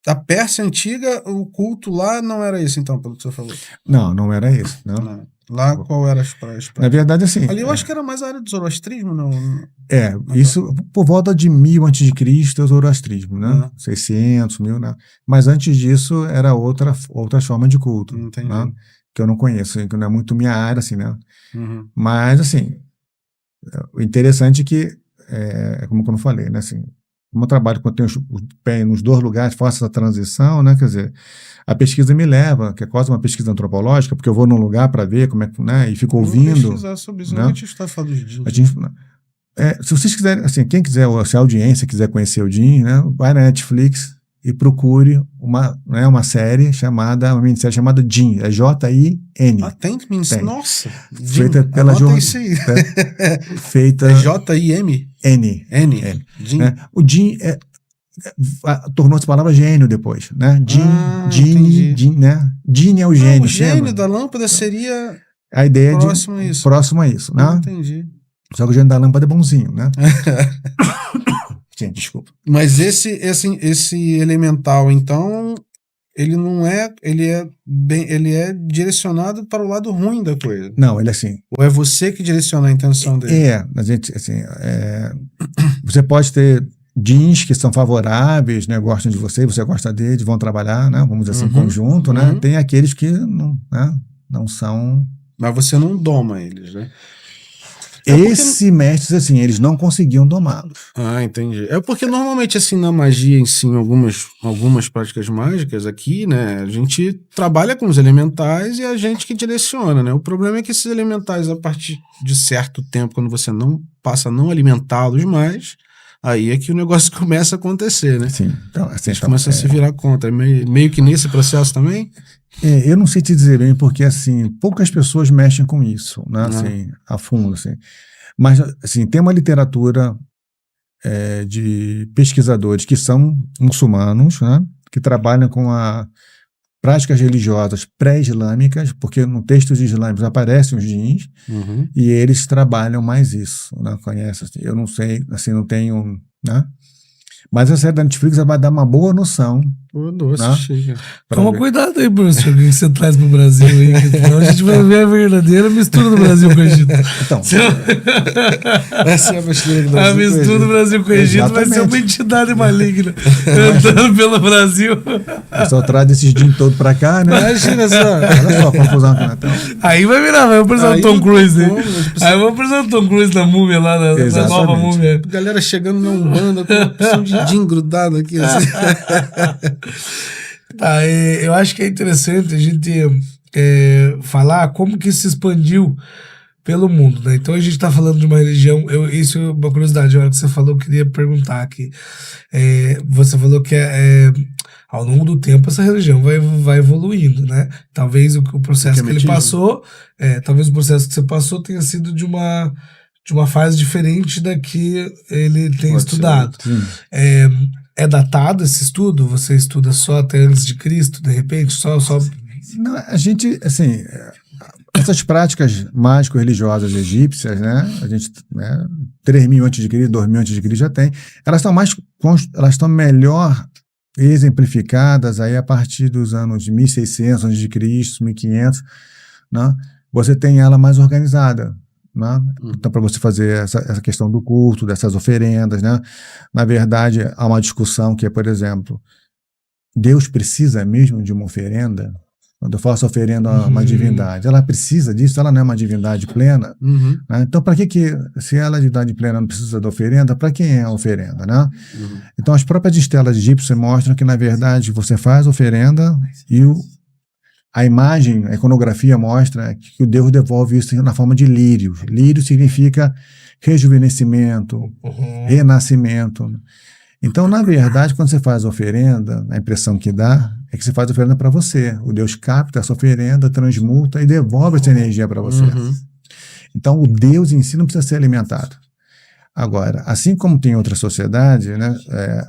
a Pérsia antiga, o culto lá não era esse, então, pelo que você falou? Não era esse, não. Lá, qual era as praias? Na verdade, assim... Ali eu acho que era mais a área do zoroastrismo, não? Isso por volta de 1000 a.C. é o zoroastrismo, né? 600, 1000, né? Mas antes disso era outras formas de culto. Entendi. Né? Que eu não conheço, que não é muito minha área, assim, né? Mas, assim, o interessante é que, como eu falei, né? Assim, como eu trabalho quando tenho os pés nos dois lugares, faço essa transição, né? Quer dizer, a pesquisa me leva, que é quase uma pesquisa antropológica, porque eu vou num lugar para ver como é que, né? E fico ouvindo. Vou pesquisar sobre isso, né? A gente está falando disso. Se vocês quiserem, assim, quem quiser, se a audiência quiser conhecer o Jim, né? Vai na Netflix e procure uma série chamada, uma minissérie chamada Jin, é J-I-N. Tem minissérie? Nossa! Feita pela feita... É J-I-M? N. Jin. O Jin tornou-se palavra gênio depois, né? Jin, né? Jin é o gênio. O gênio da lâmpada seria a ideia próximo a isso, né? Entendi. Só que o gênio da lâmpada é bonzinho, né? Sim, desculpa. Mas esse elemental, então, ele não é, ele é direcionado para o lado ruim da coisa. Não, ele é assim. Ou é você que direciona a intenção dele? A gente, assim, você pode ter Jins que são favoráveis, né, gostam de você gosta deles, vão trabalhar, né, vamos dizer assim, em conjunto, né? Tem aqueles que não são... Mas você não doma eles, né? Esses mestres, assim, eles não conseguiam domá-los. Entendi. É porque normalmente, assim, na magia em si, em algumas práticas mágicas aqui, né, a gente trabalha com os elementais e a gente que direciona, né? O problema é que esses elementais, a partir de certo tempo, quando você não passa a não alimentá-los mais, aí é que o negócio começa a acontecer, né? Sim. Então, assim, eles começam a se virar contra. Meio que nesse processo também? Eu não sei te dizer bem, porque, assim, poucas pessoas mexem com isso, né? Assim, a fundo, assim. Mas, assim, tem uma literatura de pesquisadores que são muçulmanos, né, que trabalham com práticas religiosas pré-islâmicas, porque no textos islâmicos aparecem os jeans, Uhum. e eles trabalham mais isso, né? Conhece, assim, eu não sei, assim, não tenho, né? Mas a série da Netflix vai dar uma boa noção, Pô, doce, né? chega. Pra Toma ver. cuidado aí, professor, o que você traz pro Brasil aí, que senão a gente vai ver a verdadeira mistura do Brasil com o Egito. Então, Essa é a mistura do A Brasil com o mistura do Egito. Brasil com o Egito vai ser uma Exatamente. entidade maligna andando pelo Brasil. o pessoal traz esses jeans todos pra cá, né? Imagina só. Olha só a confusão que nós temos. Aí vai virar, vai apresentar o Aí Tom não Cruise, tem né? como, né? Tipo, Aí vai apresentar o Tom Cruise na múmia lá, na Exatamente. nova múmia. galera chegando na Umbanda com uma opção de jean grudado aqui, assim. Tá, eu acho que é interessante a gente falar como que se expandiu pelo mundo, né? Então a gente está falando de uma religião, isso é uma curiosidade, a hora que você falou, eu queria perguntar aqui. Você falou que ao longo do tempo essa religião vai evoluindo, né? Talvez o processo que ele passou, talvez o processo que você passou tenha sido de uma fase diferente da que ele tem Pode estudado. Sim. É datado esse estudo? Você estuda só até antes de Cristo, de repente? Só... Não, a gente, assim, essas práticas mágico-religiosas egípcias, né? A gente, né, 3.000 a.C., 2.000 a.C. já tem. Elas estão melhor exemplificadas aí a partir dos anos 1600 a.C., 1500, né? Você tem ela mais organizada, né? Então, para você fazer essa questão do culto, dessas oferendas, né? Na verdade, há uma discussão que é, por exemplo, Deus precisa mesmo de uma oferenda? Quando eu faço oferenda a uma divindade, ela precisa disso? Ela não é uma divindade plena? Uhum. Né? Então, para que, se ela é divindade plena, não precisa da oferenda, para quem é a oferenda, né? Uhum. Então, as próprias estelas egípcias mostram que, na verdade, você faz oferenda e a imagem, a iconografia mostra que o Deus devolve isso na forma de lírios. Lírio significa rejuvenescimento, renascimento. Então, na verdade, quando você faz oferenda, a impressão que dá é que você faz oferenda para você. O Deus capta essa oferenda, transmuta e devolve essa energia para você. Uhum. Então, o Deus em si não precisa ser alimentado. Agora, assim como tem outra sociedade, né,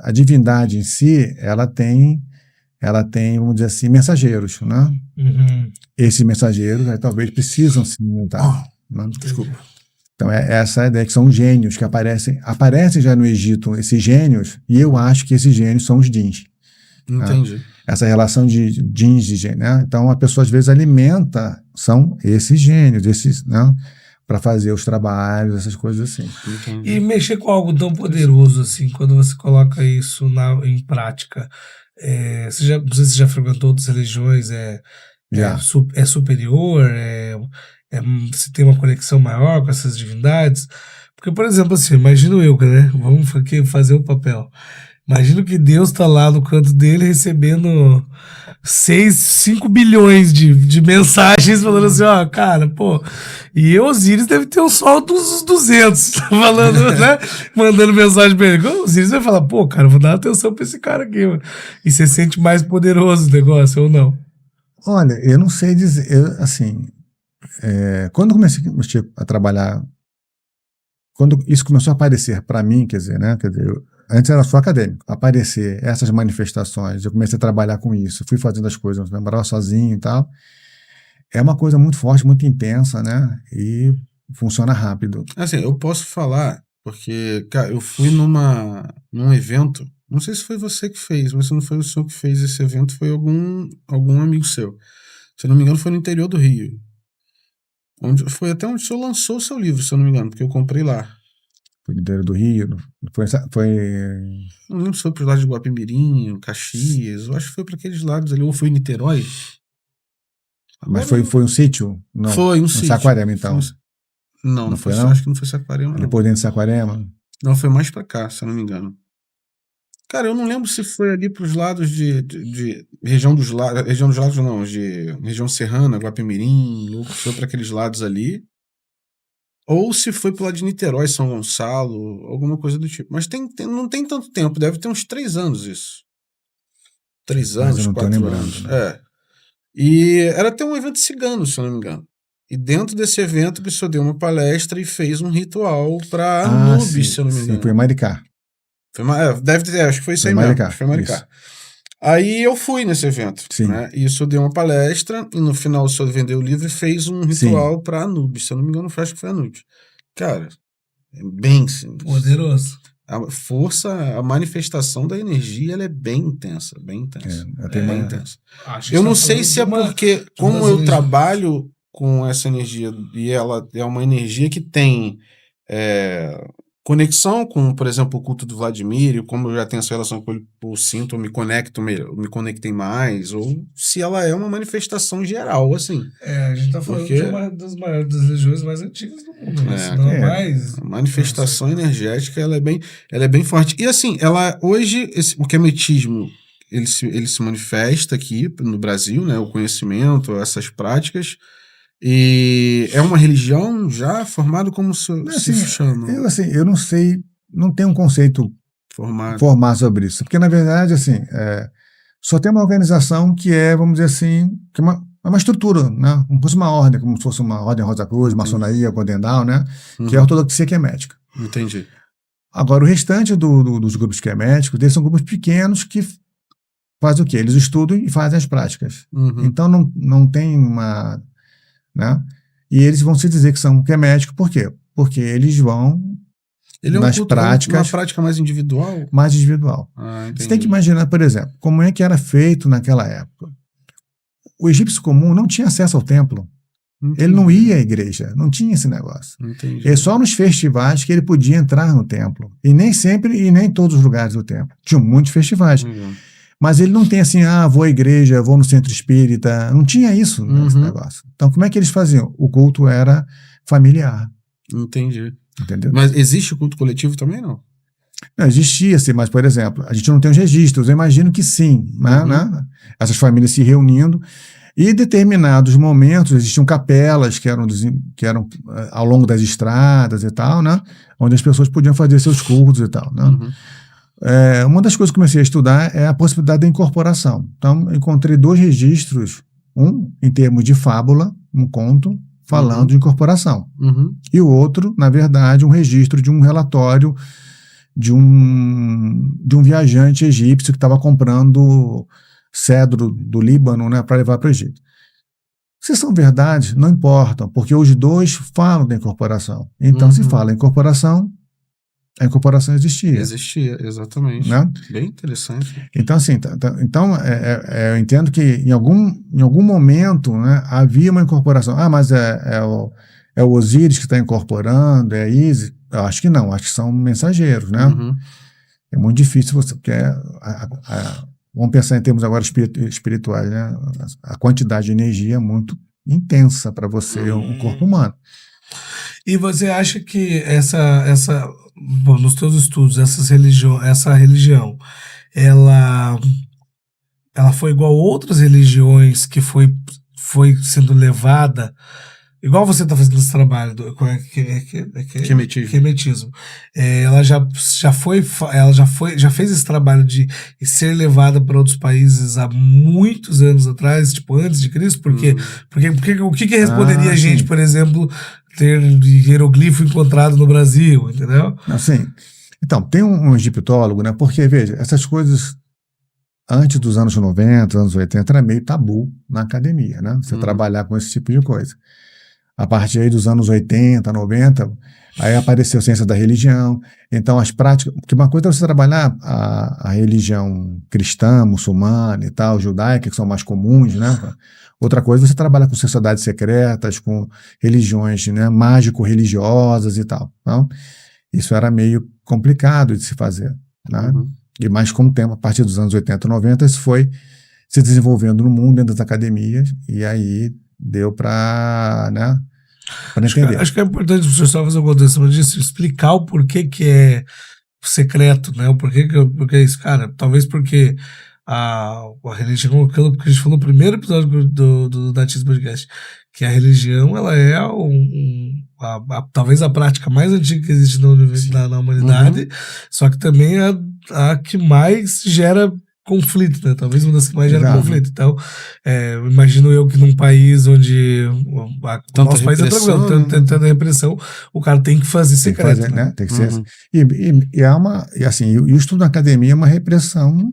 a divindade em si, ela tem, vamos dizer assim, mensageiros, né? Uhum. Esses mensageiros talvez precisam se alimentar. Né? Desculpa. Então, essa é a ideia que são gênios que aparecem já no Egito, esses gênios, e eu acho que esses gênios são os djinns. Entendi. Essa relação de djinns, né? Então, a pessoa às vezes alimenta, são esses gênios, né? Para fazer os trabalhos, essas coisas assim. Entendi. E mexer com algo tão poderoso assim, quando você coloca isso em prática, não sei se você já frequentou outras religiões, Já. é superior, você tem uma conexão maior com essas divindades? Porque, por exemplo, assim, imagino eu, né? Vamos aqui fazer um papel. Imagino que Deus está lá no canto dele recebendo 5 bilhões de mensagens falando assim, ó, cara, pô, e Osíris deve ter um sol dos 200, falando, né, mandando mensagem pra ele. O Osíris vai falar, pô, cara, vou dar atenção pra esse cara aqui, mano. E você sente mais poderoso o negócio, ou não? Olha, eu não sei dizer, assim, quando comecei a trabalhar, quando isso começou a aparecer para mim, quer dizer, antes era só acadêmico, aparecer essas manifestações, eu comecei a trabalhar com isso, fui fazendo as coisas, eu morava sozinho e tal, é uma coisa muito forte, muito intensa, né, e funciona rápido. Assim, eu posso falar, porque, cara, eu fui num evento, não sei se foi você que fez, mas se não foi o senhor que fez esse evento, foi algum amigo seu. Se eu não me engano, foi no interior do Rio. Foi até onde o senhor lançou o seu livro, se eu não me engano, porque eu comprei lá. Foi no interior do Rio, Não lembro se foi para os lados de Guapimirim, Caxias, eu acho que foi para aqueles lados ali, ou foi em Niterói. Mas foi um sítio? Não. Foi um no sítio. Saquarema, então. Não foi, não? acho que não foi Saquarema, não. Depois dentro de Saquarema? Não, foi mais pra cá, se eu não me engano. Cara, eu não lembro se foi ali pros lados de região dos lagos, não, de região serrana, Guapimirim, ou se foi pra aqueles lados ali. Ou se foi pro lado de Niterói, São Gonçalo, alguma coisa do tipo. Mas não tem tanto tempo, deve ter uns 3 anos isso. 3 Mas anos, eu não tô 4 lembrando, anos. né? E era até um evento cigano, se eu não me engano. E dentro desse evento, o pessoal deu uma palestra e fez um ritual para Anubis, se eu não me engano. Sim, foi em Maricá. Deve ter, acho que foi isso Foi aí Maricá, mesmo. Acho que foi Maricá. isso. Aí eu fui nesse evento, Sim. né? E o senhor deu uma palestra, e no final o senhor vendeu o livro e fez um ritual para Anubis. Se eu não me engano, acho que foi Anubis. Cara, é bem simples. Poderoso. A força, a manifestação da energia, ela é bem intensa, bem intensa. Bem intensa. Eu não sei se é porque, como eu trabalho com essa energia, e ela é uma energia que tem conexão com, por exemplo, o culto do Vladimir, e como eu já tenho essa relação com ele, eu sinto, eu me conectei mais, ou se ela é uma manifestação geral, assim. A gente tá falando de uma das maiores das religiões mais antigas do mundo, né? A manifestação energética, ela é bem forte. E assim, hoje, o quemetismo, ele se manifesta aqui no Brasil, né? O conhecimento, essas práticas. E é uma religião já formada, como se chama? Eu não sei, não tenho um conceito formado sobre isso. Porque, na verdade, assim, só tem uma organização que vamos dizer assim, que é uma estrutura, né? Como se fosse uma ordem, como se fosse uma ordem Rosa Cruz, maçonaria, Godendal, né? Que é a ortodoxia quemética. Entendi. Agora, o restante dos grupos queméticos, eles são grupos pequenos que fazem o quê? Eles estudam e fazem as práticas. Então, não tem uma... Né? E eles vão se dizer que são queméticos, por quê? Porque eles vão nas práticas... Uma prática mais individual? Mais individual. Você tem que imaginar, por exemplo, como é que era feito naquela época. O egípcio comum não tinha acesso ao templo. Entendi. Ele não ia à igreja, não tinha esse negócio. Entendi. É só nos festivais que ele podia entrar no templo. E nem sempre, e nem em todos os lugares do templo. Tinham muitos festivais. Mas ele não tem assim, vou à igreja, vou no centro espírita. Não tinha isso nesse negócio. Então, como é que eles faziam? O culto era familiar. Entendi. Entendeu? Mas existe o culto coletivo também, não? Não, existia, sim, mas, por exemplo, a gente não tem os registros. Eu imagino que sim. Né? Essas famílias se reunindo. E em determinados momentos existiam capelas que eram ao longo das estradas e tal, né? Onde as pessoas podiam fazer seus cultos e tal, né? Uma das coisas que comecei a estudar é a possibilidade da incorporação. Então, encontrei 2 registros, um em termos de fábula, um conto, falando de incorporação. E o outro, na verdade, um registro de um relatório de um viajante egípcio que estava comprando cedro do Líbano, né, para levar para o Egito. Se são verdades, não importam, porque os 2 falam da incorporação. Então, se fala em incorporação, a incorporação existia. Existia, exatamente. Né? Bem interessante. Então, assim, eu entendo que em algum momento, né, havia uma incorporação. Mas é o Osíris que está incorporando, é a Isis? Eu acho que não, acho que são mensageiros, né? É muito difícil porque vamos pensar em termos agora espirituais, né? A quantidade de energia é muito intensa para você, um corpo humano. E você acha que nos teus estudos, essa religião, ela foi igual a outras religiões que foi sendo levada, igual você está fazendo esse trabalho quemetismo. Ela já fez esse trabalho de ser levada para outros países há muitos anos atrás, tipo antes de Cristo, porque o que responderia a gente, por exemplo, ter hieroglifo encontrado no Brasil, entendeu? Assim, então, tem um egiptólogo, né? Porque, veja, essas coisas antes dos anos 90, anos 80, era meio tabu na academia, né? Você trabalhar com esse tipo de coisa. A partir aí dos anos 80, 90, aí apareceu a ciência da religião. Então, as práticas... Porque uma coisa é você trabalhar a religião cristã, muçulmana e tal, judaica, que são mais comuns, né? Outra coisa é você trabalhar com sociedades secretas, com religiões, né, mágico-religiosas e tal. Então, isso era meio complicado de se fazer, né? E mais com o tempo, a partir dos anos 80 e 90, isso foi se desenvolvendo no mundo, dentro das academias, e aí deu para, né, entender. Acho que é importante o senhor só fazer uma condição disso, explicar o porquê que é secreto, né? O porquê que é isso, cara. Talvez porque a religião, aquilo que a gente falou no primeiro episódio do Datismo Podcast, que a religião, ela é talvez a prática mais antiga que existe na humanidade, só que também é a que mais gera conflito, né? Talvez uma das que mais gera Exato. conflito. Então, imagino eu que num país onde o Tanta nosso país é repressão, tranquilo, né? tanta repressão, o cara tem que fazer Tem que secreto, fazer, né? né? Tem que ser. Uhum. E assim, e o estudo na academia é uma repressão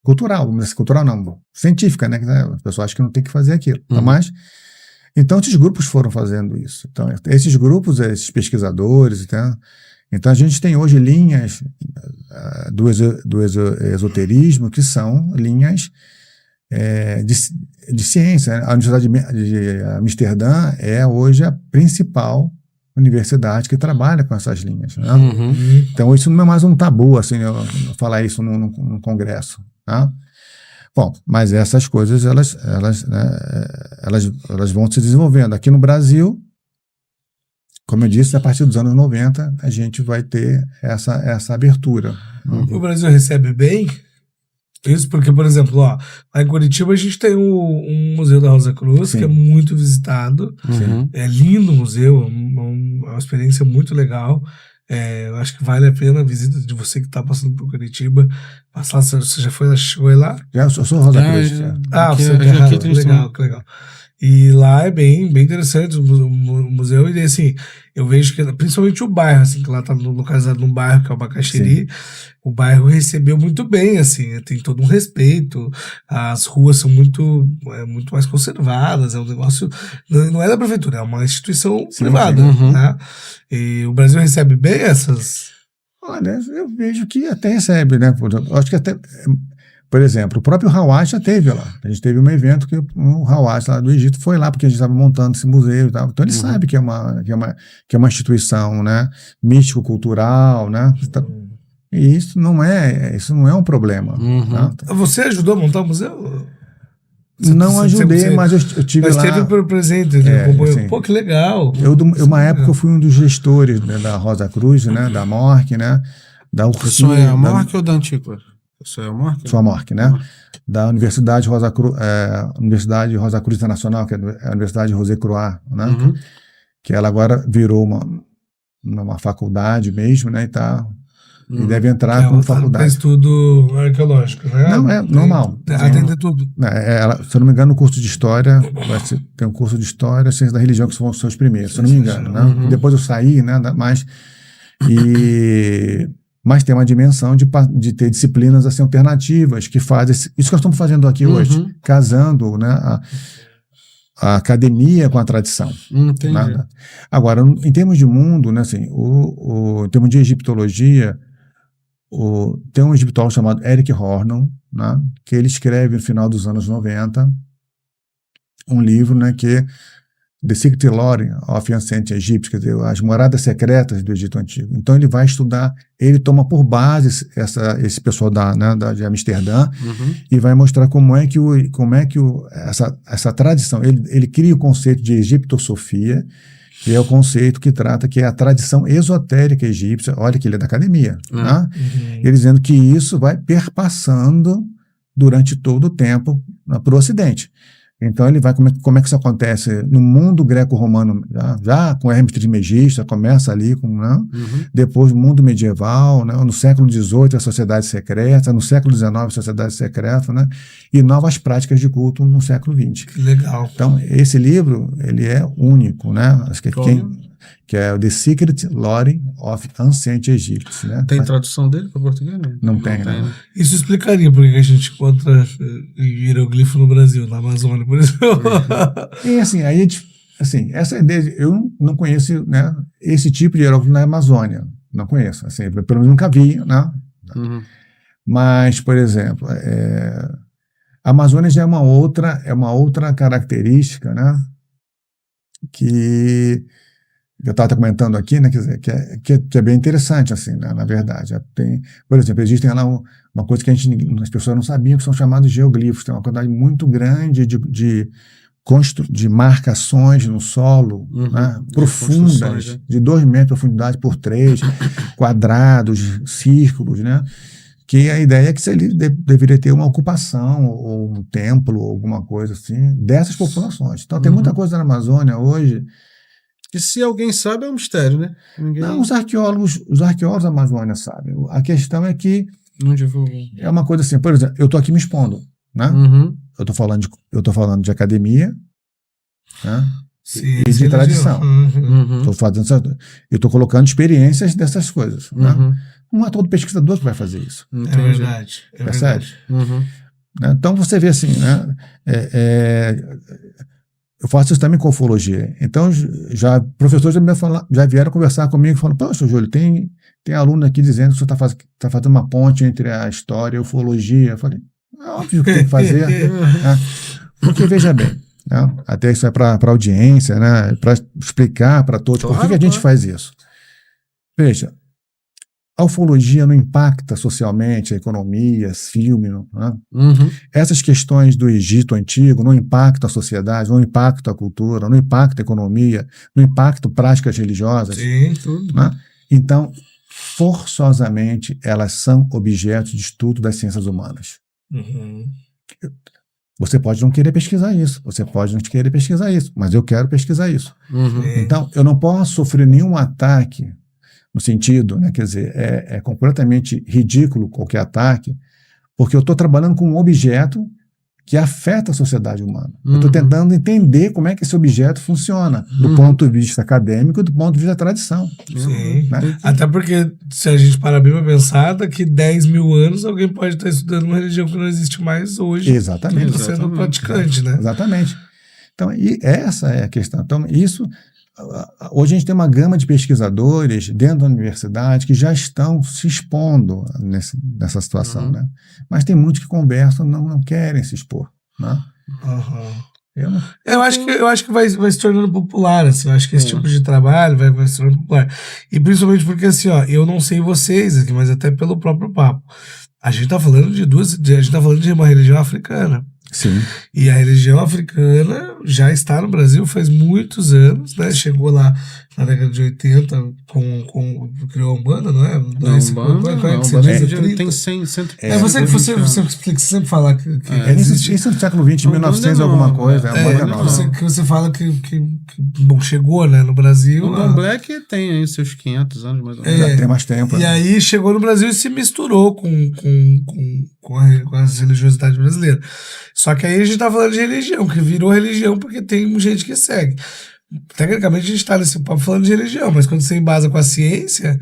cultural, mas cultural não, científica, né? As pessoas acham que não tem que fazer aquilo. Uhum. Então, esses grupos foram fazendo isso. Então, esses grupos, esses pesquisadores, então a gente tem hoje linhas do esoterismo que são linhas de ciência. A Universidade de Amsterdã é hoje a principal universidade que trabalha com essas linhas, né? Uhum. Então, isso não é mais um tabu, assim, eu falar isso num congresso, tá? Bom, mas essas coisas, elas vão se desenvolvendo. Aqui no Brasil, como eu disse, a partir dos anos 90, a gente vai ter essa abertura. O Brasil recebe bem isso, porque, por exemplo, lá em Curitiba a gente tem um Museu da Rosa Cruz, Sim. que é muito visitado. Uhum. É lindo o museu, é uma experiência muito legal. Eu acho que vale a pena a visita de você que está passando por Curitiba. Passar, você já chegou aí lá? Eu sou Rosa Cruz. Já. Aqui, Você aqui que legal, que legal. E lá é bem interessante o museu, e assim, eu vejo que, principalmente o bairro, assim, que lá tá localizado num bairro que é o Bacaxiri, o bairro recebeu muito bem, assim, tem todo um respeito, as ruas são muito mais conservadas, é um negócio, não é da prefeitura, é uma instituição privada, Uhum. né? E o Brasil recebe bem essas... Olha, eu vejo que até recebe, né? Eu acho que até... Por exemplo, o próprio Hawaii já teve lá. A gente teve um evento que o Hawaii lá do Egito foi lá, porque a gente estava montando esse museu e tal. Então ele sabe que é uma instituição, né, místico-cultural, né? E isso não é um problema. Tá? Você ajudou a montar o museu? Não ajudei, mas eu tive mas lá. Mas teve presente, acompanhou. Assim, pô, que legal. Uma época eu fui um dos gestores, né, da Rosa Cruz, né, da MORC, né, da URSI. Isso é a MORC ou da Antíqua? Isso é a MORC? Sua MORC, né? Da Universidade Rosa Cruz, Universidade Rosa Cruz Internacional, que é a Universidade Rosé Croix, né? Que ela agora virou uma faculdade mesmo, né? E deve entrar como faculdade. Para estudo arqueológico, né? Não, é normal. Atende tudo. Se eu não me engano, no curso de História, tem um curso de História, Ciência da Religião, que são os seus primeiros, se eu não me engano, né? Depois eu saí, né? Mas tem uma dimensão de ter disciplinas assim, alternativas que fazem isso que nós estamos fazendo aqui hoje, casando, né, a academia com a tradição. Entendi. Né? Agora, em termos de mundo, né, assim, em termos de egiptologia, tem um egiptólogo chamado Eric Hornon, né, que ele escreve no final dos anos 90 um livro, né, que é The Secret Lore of Ancient Egypt, quer dizer, as moradas secretas do Egito Antigo. Então ele vai estudar, ele toma por base esse pessoal de Amsterdã e vai mostrar como é que essa tradição, ele cria o conceito de egiptosofia, que é o conceito que trata, que é a tradição esotérica egípcia, olha que ele é da academia, né? Ele dizendo que isso vai perpassando durante todo o tempo para o Ocidente. Então ele vai, como é que isso acontece no mundo greco-romano, já com Hermes Trismegista, começa ali, depois no mundo medieval, né, no século XVIII a sociedade secreta, no século XIX a sociedade secreta, né, e novas práticas de culto no século XX. Que legal. Então esse livro, ele é único, né, acho que é The Secret Lore of Ancient Egypt. Né? Tem tradução dele para português? Não tem, né? Isso explicaria por que a gente encontra hieroglifo no Brasil, na Amazônia, por exemplo. E assim, essa ideia, eu não conheço, né, esse tipo de hieróglifo na Amazônia. Não conheço, assim, pelo menos nunca vi, né? Mas, por exemplo, a Amazônia já é uma outra característica, né? Que eu estava comentando aqui, né, quer dizer, que é bem interessante, assim, né, na verdade. Por exemplo, existem lá uma coisa que as pessoas não sabiam, que são chamados geoglifos. Tem uma quantidade muito grande de marcações no solo, né, profundas, de 2 metros de profundidade por 3, quadrados, círculos, né, que a ideia é que ele deveria ter uma ocupação, ou um templo, ou alguma coisa assim, dessas populações. Então tem muita coisa na Amazônia hoje. Que se alguém sabe é um mistério, né? Não, os arqueólogos da Amazônia sabem. A questão é que Não divulga. É uma coisa assim, por exemplo, eu tô aqui me expondo, né? Uhum. Eu tô falando de academia, né? Sim, E de tradição. Uhum. Eu tô colocando experiências dessas coisas, né? Uhum. Não é todo pesquisador que vai fazer isso, É Entendi. verdade. É percebe? verdade. Uhum. Né? Então você vê assim, né? Eu faço isso também com ufologia. Então, professores já vieram conversar comigo e falaram: poxa, Júlio, tem aluno aqui dizendo que você está fazendo uma ponte entre a história e a ufologia. Eu falei: é óbvio que tem que fazer. Né? Porque, veja bem, né? Até isso é para a audiência, né? Para explicar para todos por que a gente faz isso. Veja, a ufologia não impacta socialmente a economia, filme, né? Uhum. Essas questões do Egito Antigo não impactam a sociedade, não impactam a cultura, não impactam a economia, não impactam práticas religiosas. Sim, tudo. Né? Então, forçosamente, elas são objetos de estudo das ciências humanas. Uhum. Você pode não querer pesquisar isso, você pode não querer pesquisar isso, mas eu quero pesquisar isso. Uhum. Então, eu não posso sofrer nenhum ataque no sentido, né, quer dizer, é completamente ridículo qualquer ataque, porque eu estou trabalhando com um objeto que afeta a sociedade humana. Eu estou tentando entender como é que esse objeto funciona, do ponto de vista acadêmico e do ponto de vista da tradição. Sim. Né? Até porque, se a gente parar bem para pensar, daqui 10 mil anos alguém pode estar estudando uma religião que não existe mais hoje. Exatamente. Sendo praticante, né? Exatamente. Então, e essa é a questão. Então, isso... Hoje a gente tem uma gama de pesquisadores dentro da universidade que já estão se expondo nessa situação, né? Mas tem muitos que conversam não querem se expor, né? Eu acho que vai se tornando popular, assim, eu acho que esse tipo de trabalho vai se tornando popular. E principalmente porque, assim, ó, eu não sei vocês aqui, mas até pelo próprio papo, a gente tá falando a gente tá falando de uma religião africana. Sim. E a religião africana já está no Brasil faz muitos anos, né? Chegou lá na década de 80 criou a Umbanda, não é? Tem 100, 100. Você explica, você sempre fala que existe. Isso no século XX, 1900 alguma coisa. Que você fala que bom, chegou, né, no Brasil. O Dom Black tem aí seus 500 anos, mais ou menos. Já tem mais tempo. E aí chegou no Brasil e se misturou com a religiosidade brasileira. Só que aí a gente tá falando de religião, que virou religião porque tem gente que segue. Tecnicamente a gente tá nesse papo falando de religião, mas quando você embasa com a ciência,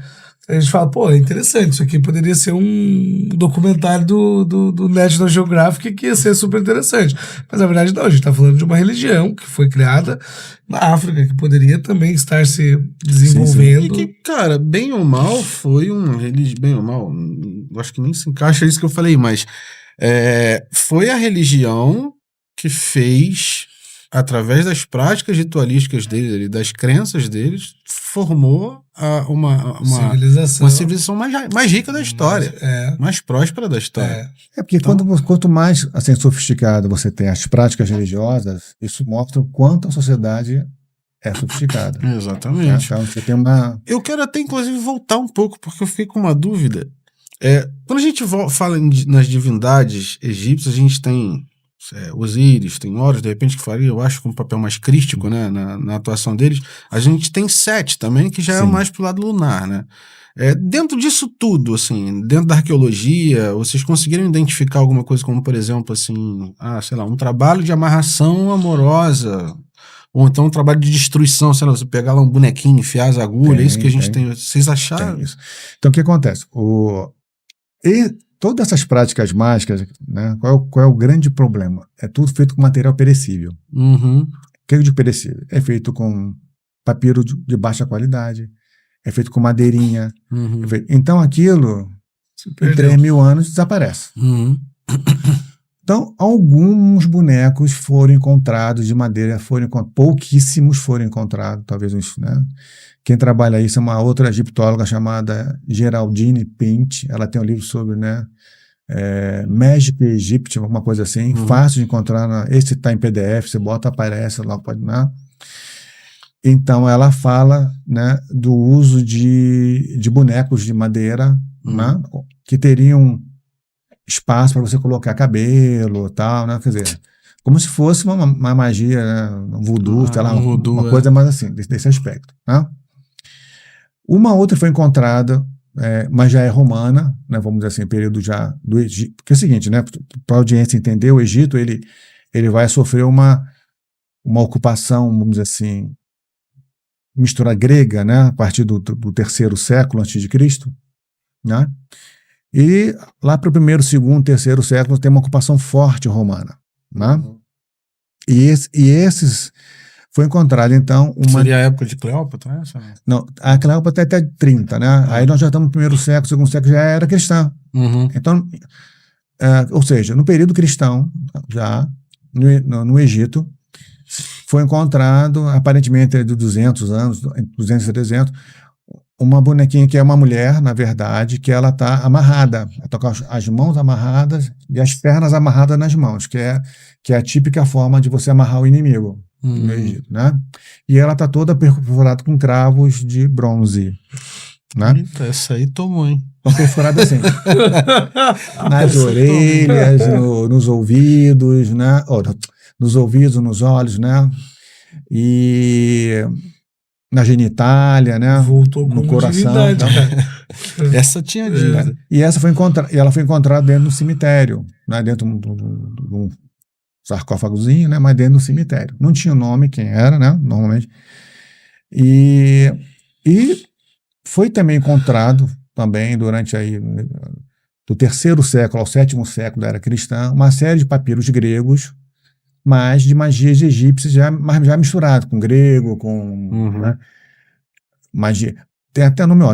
a gente fala, pô, é interessante, isso aqui poderia ser um documentário do National Geographic que ia ser super interessante. Mas na verdade não, a gente tá falando de uma religião que foi criada na África, que poderia também estar se desenvolvendo. Sim. E que, cara, bem ou mal, foi uma religião, bem ou mal, acho que nem se encaixa isso que eu falei, mas foi a religião que fez, através das práticas ritualísticas deles, das crenças deles, formou uma civilização mais rica da história, mais próspera da história. Porque então, quanto mais assim, sofisticado você tem as práticas religiosas, isso mostra o quanto a sociedade é sofisticada. Exatamente. Então você tem uma... Eu quero até, inclusive, voltar um pouco, porque eu fiquei com uma dúvida. Quando a gente fala nas divindades egípcias, a gente tem Osíris, tem Horus, de repente, que faria, eu acho, com um papel mais crístico, né, na atuação deles. A gente tem Sete também, que já é mais pro lado lunar, né? Dentro disso tudo, assim, dentro da arqueologia, vocês conseguiram identificar alguma coisa como, por exemplo, assim, sei lá, um trabalho de amarração amorosa, ou então um trabalho de destruição, sei lá, você pegar lá um bonequinho, enfiar as agulhas, é isso que a gente tem. Vocês acharam? Tem isso. Então, o que acontece? E todas essas práticas mágicas, né, qual é o grande problema? É tudo feito com material perecível. Uhum. O que é de perecível? É feito com papiro de baixa qualidade, é feito com madeirinha. Uhum. Então, aquilo, em 3.000 anos, desaparece. Uhum. Então, alguns bonecos foram encontrados de madeira, pouquíssimos foram encontrados, talvez uns, né? Quem trabalha isso é uma outra egiptóloga chamada Geraldine Pint. Ela tem um livro sobre, né, Magic Egypt, alguma coisa assim, fácil de encontrar. Esse está em PDF, você bota, aparece lá, pode, né? Então, ela fala, né, do uso de bonecos de madeira, né, que teriam espaço para você colocar cabelo e tal, né? Quer dizer, como se fosse uma magia, né? Um voodoo, sei lá, uma coisa mais assim, desse aspecto, né? Uma outra foi encontrada mas já é romana, né, vamos dizer assim, período já do Egito. Porque é o seguinte, né, para a audiência entender, o Egito ele vai sofrer uma ocupação, vamos dizer assim, mistura grega, né, a partir do terceiro século antes de Cristo, né, e lá para o primeiro, segundo, terceiro século tem uma ocupação forte romana, né, e esses foi encontrado, então, Seria a época de Cleópatra, né? Não, a Cleópatra até 30, né? Aí nós já estamos no primeiro século, segundo século, já era cristã. Então, ou seja, no período cristão, já no Egito, foi encontrado, aparentemente de 200 anos, 200 e 300, uma bonequinha que é uma mulher, na verdade, que ela está amarrada, ela está com as mãos amarradas e as pernas amarradas nas mãos, que é a típica forma de você amarrar o inimigo no Egito, né? E ela está toda perfurada com cravos de bronze, né? Eita, essa aí tomou, hein? Estão perfuradas assim, nas orelhas, nos ouvidos, né? Nos ouvidos, nos olhos, né? E na genitália, né? Voltou no como coração. divindade, cara. Essa tinha dito. E ela foi encontrada dentro do cemitério, né? Dentro de um sarcófagozinho, né? Mas dentro do cemitério. Não tinha nome quem era, né? Normalmente. E foi também encontrado também durante aí do terceiro século ao sétimo século da era cristã uma série de papiros gregos, mas de magias egípcias já misturado com grego, com né, magia. Tem até nome,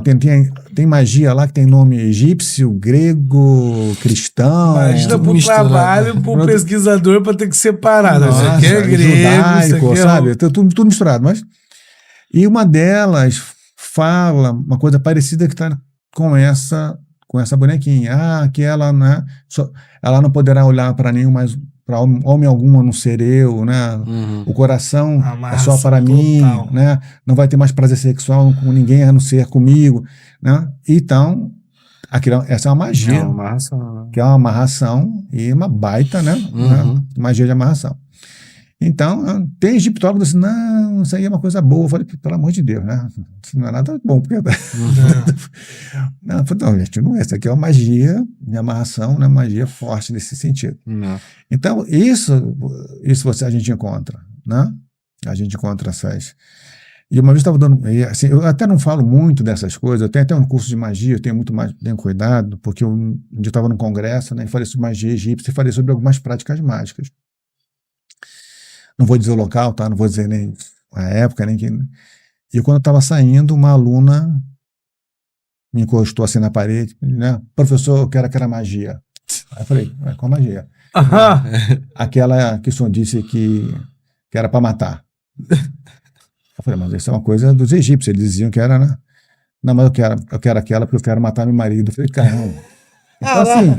tem magia lá que tem nome egípcio, grego, cristão. Imagina pro trabalho, pro pesquisador, para ter que separar. Isso aqui é grego, judaico, isso aqui é... sabe? Tudo misturado. Mas... E uma delas fala uma coisa parecida que está com essa bonequinha. Que ela, né, ela não poderá olhar para nenhum mais... para homem algum a não ser eu, né? O coração é só para mim, né? Não vai ter mais prazer sexual com ninguém a não ser comigo, né? Então, essa é uma magia, que é uma amarração e uma baita, né? Magia de amarração. Então, tem egiptólogo que diz, não, isso aí é uma coisa boa. Eu falei, pelo amor de Deus, né? Isso não é nada bom. Porque... não, gente, não é. Isso aqui é uma magia de amarração, né? Magia forte nesse sentido. Então, isso a gente encontra, né? A gente encontra essas... E uma vez eu estava dando... Assim, eu até não falo muito dessas coisas, eu tenho até um curso de magia, eu tenho muito mais bem cuidado, porque um dia eu estava num congresso, né, e falei sobre magia egípcia e falei sobre algumas práticas mágicas. Não vou dizer o local, tá? Não vou dizer nem a época, nem quem... E quando eu estava saindo, uma aluna me encostou assim na parede, né? Professor, eu quero aquela magia. Aí eu falei, qual magia? Aquela que o senhor disse que era para matar. Eu falei, mas isso é uma coisa dos egípcios, eles diziam que era, né? Não, mas eu quero aquela porque eu quero matar meu marido. Eu falei, caramba. Então assim...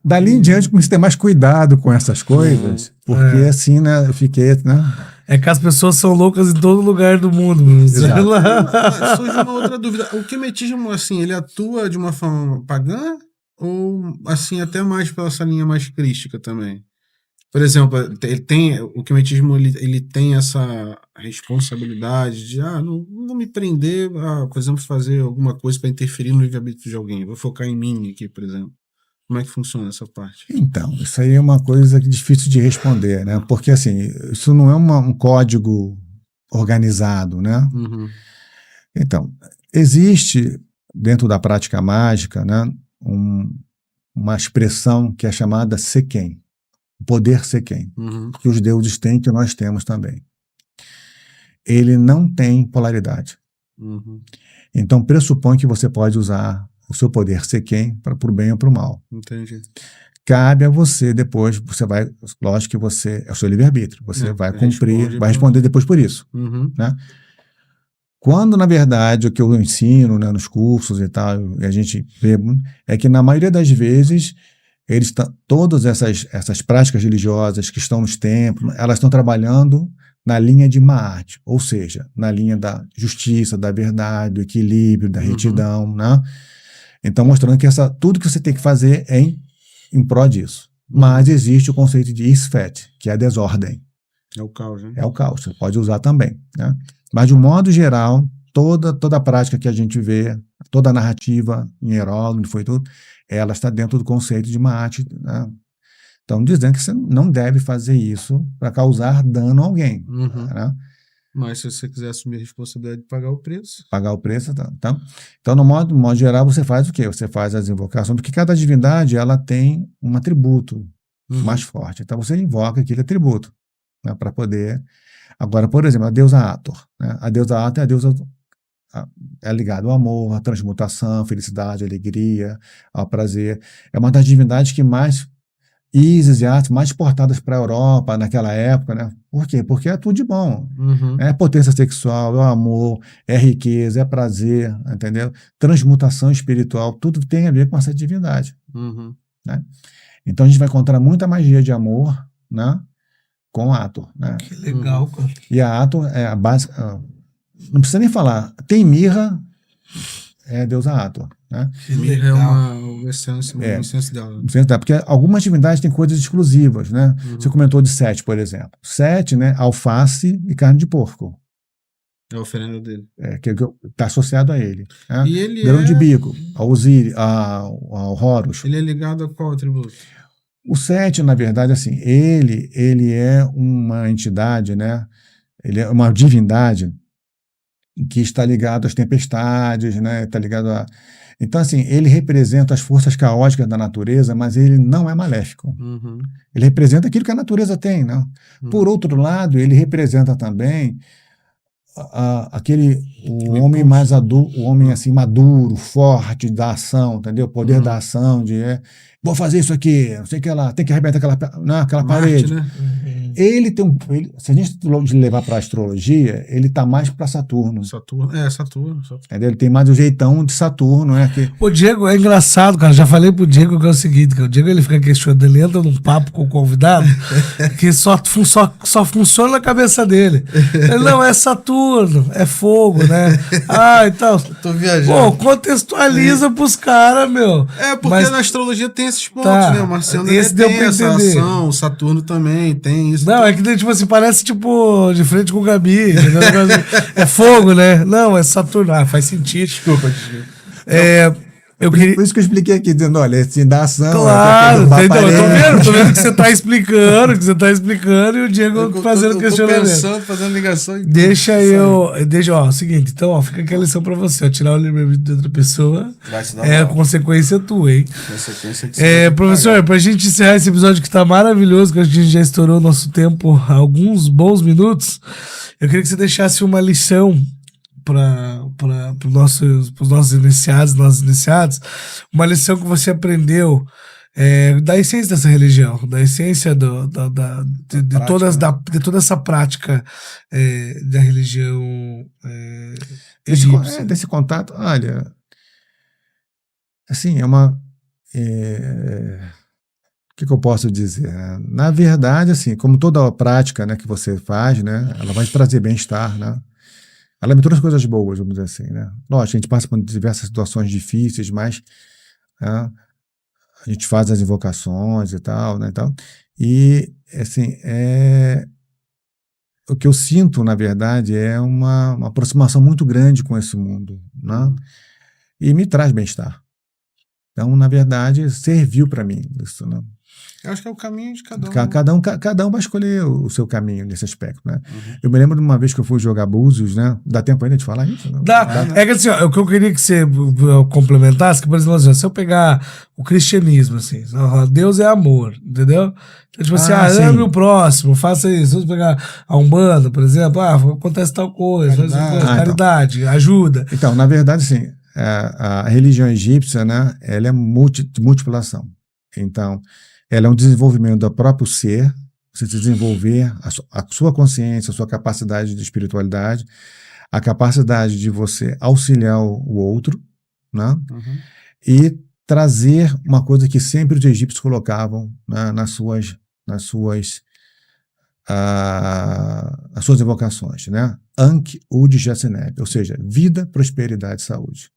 Dali em diante, comecei a ter mais cuidado com essas coisas, porque assim, né, eu fiquei, né? É que as pessoas são loucas em todo lugar do mundo. Surge uma outra dúvida. O quimetismo, assim, ele atua de uma forma pagã ou, assim, até mais pela essa linha mais crística também? Por exemplo, o quimetismo ele tem essa responsabilidade de, não vou me prender a, por exemplo, fazer alguma coisa para interferir no livre-arbítrio de alguém. Vou focar em mim aqui, por exemplo. Como é que funciona essa parte? Então, isso aí é uma coisa difícil de responder, né? Porque, assim, isso não é um código organizado, né? Então, existe, dentro da prática mágica, né, uma expressão que é chamada Sequem, o poder Sequem, que os deuses têm, que nós temos também. Ele não tem polaridade. Então, pressupõe que você pode usar o seu poder Sequem para o bem ou para o mal. Entendi. Cabe a você depois, você vai, lógico que é o seu livre-arbítrio, você vai cumprir, vai responder depois por isso. Né? Quando, na verdade, o que eu ensino, né, nos cursos e tal, e a gente vê, é que na maioria das vezes, todas essas práticas religiosas que estão nos templos, elas estão trabalhando na linha de Ma'at, ou seja, na linha da justiça, da verdade, do equilíbrio, da retidão, né? Então, mostrando que tudo que você tem que fazer é em prol disso. Mas existe o conceito de Isfet, que é a desordem. É o caos, né? É o caos, você pode usar também, né? Mas, de um modo geral, toda a prática que a gente vê, toda a narrativa em Heródoto, foi tudo, ela está dentro do conceito de Maat, né? Então, dizendo que você não deve fazer isso para causar dano a alguém, né? Mas se você quiser assumir a responsabilidade de pagar o preço. Pagar o preço, tá? Então, no modo geral, você faz o quê? Você faz as invocações, porque cada divindade ela tem um atributo mais forte. Então, você invoca aquele atributo, né, para poder... Agora, por exemplo, a deusa Hathor, né? A deusa Hathor é a deusa... É ligada ao amor, à transmutação, à felicidade, à alegria, ao prazer. É uma das divindades que mais... Ísis e Ares mais exportadas para a Europa naquela época, né? Por quê? Porque é tudo de bom. É potência sexual, é o amor, é riqueza, é prazer, entendeu? Transmutação espiritual, tudo tem a ver com essa divindade. Né? Então a gente vai encontrar muita magia de amor, né? Com Hathor. Né? Que legal, cara. E a Hathor é a base. Não precisa nem falar. Tem mirra, é a deusa Hathor. Né? Mirra é uma essência dela. Porque algumas divindades têm coisas exclusivas, né? Você comentou de Sete, por exemplo. Sete, né? Alface e carne de porco. É a oferenda dele. Que está associado a ele. Né? E ele grão de bico, ao Osíris, ao Horus. Ele é ligado a qual atributo? O Sete, na verdade, assim, ele é uma entidade, né? Ele é uma divindade que está ligado às tempestades, né? Está ligado a... Então, assim, ele representa as forças caóticas da natureza, mas ele não é maléfico. Ele representa aquilo que a natureza tem, né? Por outro lado, ele representa também o homem mais adulto, o homem assim maduro, forte da ação, entendeu? O poder da ação, vou fazer isso aqui, não sei o que lá, tem que arrebentar aquela parede. Né? Ele tem se a gente levar para a astrologia, ele está mais para Saturno. Saturno. Entendeu? Ele tem mais o jeitão de Saturno, né? O Diego é engraçado, cara. Já falei pro Diego que é o seguinte, cara. O Diego ele fica questionando, ele entra num papo com o convidado que só funciona na cabeça dele. Ele não é Saturno, é fogo, né? Então. Tô viajando. Pô, contextualiza pros caras, meu. Porque na astrologia tem esses pontos, né? O Marciano tem essa ação, o Saturno também tem isso. Não, é que tipo assim, parece tipo de frente com o Gabi. É fogo, né? Não, é Saturno. Faz sentido. Desculpa. Por isso que eu expliquei aqui, dizendo, olha, assim, da ação... Claro, entendeu? Eu tô vendo que você tá explicando, e o Diego fazendo questionamento. Fazendo ligação. Deixa, ó, o seguinte, então, ó, fica aqui a lição pra você, ó, tirar o livre-arbítrio de outra pessoa é consequência tua, hein? Consequência que professor, pra gente encerrar esse episódio que tá maravilhoso, que a gente já estourou nosso tempo há alguns bons minutos, eu queria que você deixasse uma lição para os nossos iniciados, uma lição que você aprendeu da essência dessa religião, da essência de toda essa prática da religião egípcia. Desse contato, olha, assim, o que eu posso dizer? Na verdade, assim, como toda a prática, né, que você faz, né, ela vai te trazer bem-estar, né? Ela me trouxe coisas boas, vamos dizer assim, né? Lógico, a gente passa por diversas situações difíceis, mas a gente faz as invocações e tal, né? E, assim, o que eu sinto, na verdade, é uma aproximação muito grande com esse mundo, né? E me traz bem-estar. Então, na verdade, serviu para mim isso, né? Eu acho que é o caminho de cada um. Cada um vai escolher o seu caminho nesse aspecto, né? Eu me lembro de uma vez que eu fui jogar Búzios, né? Dá tempo ainda de falar isso? Não? Dá. É que assim, ó, o que eu queria que você complementasse, que, por exemplo, assim, se eu pegar o cristianismo, assim, Deus é amor, entendeu? Então, tipo assim, ame o próximo, faça isso. Vamos pegar a Umbanda, por exemplo, acontece tal coisa, caridade, ajuda. Então, na verdade, assim, a religião egípcia, né? Ela é multiplação. Então, ela é um desenvolvimento do próprio ser, você desenvolver a sua consciência, a sua capacidade de espiritualidade, a capacidade de você auxiliar o outro, né? E trazer uma coisa que sempre os egípcios colocavam, né, nas suas invocações, né? Ankh Ud Jacineb, ou seja, vida, prosperidade e saúde.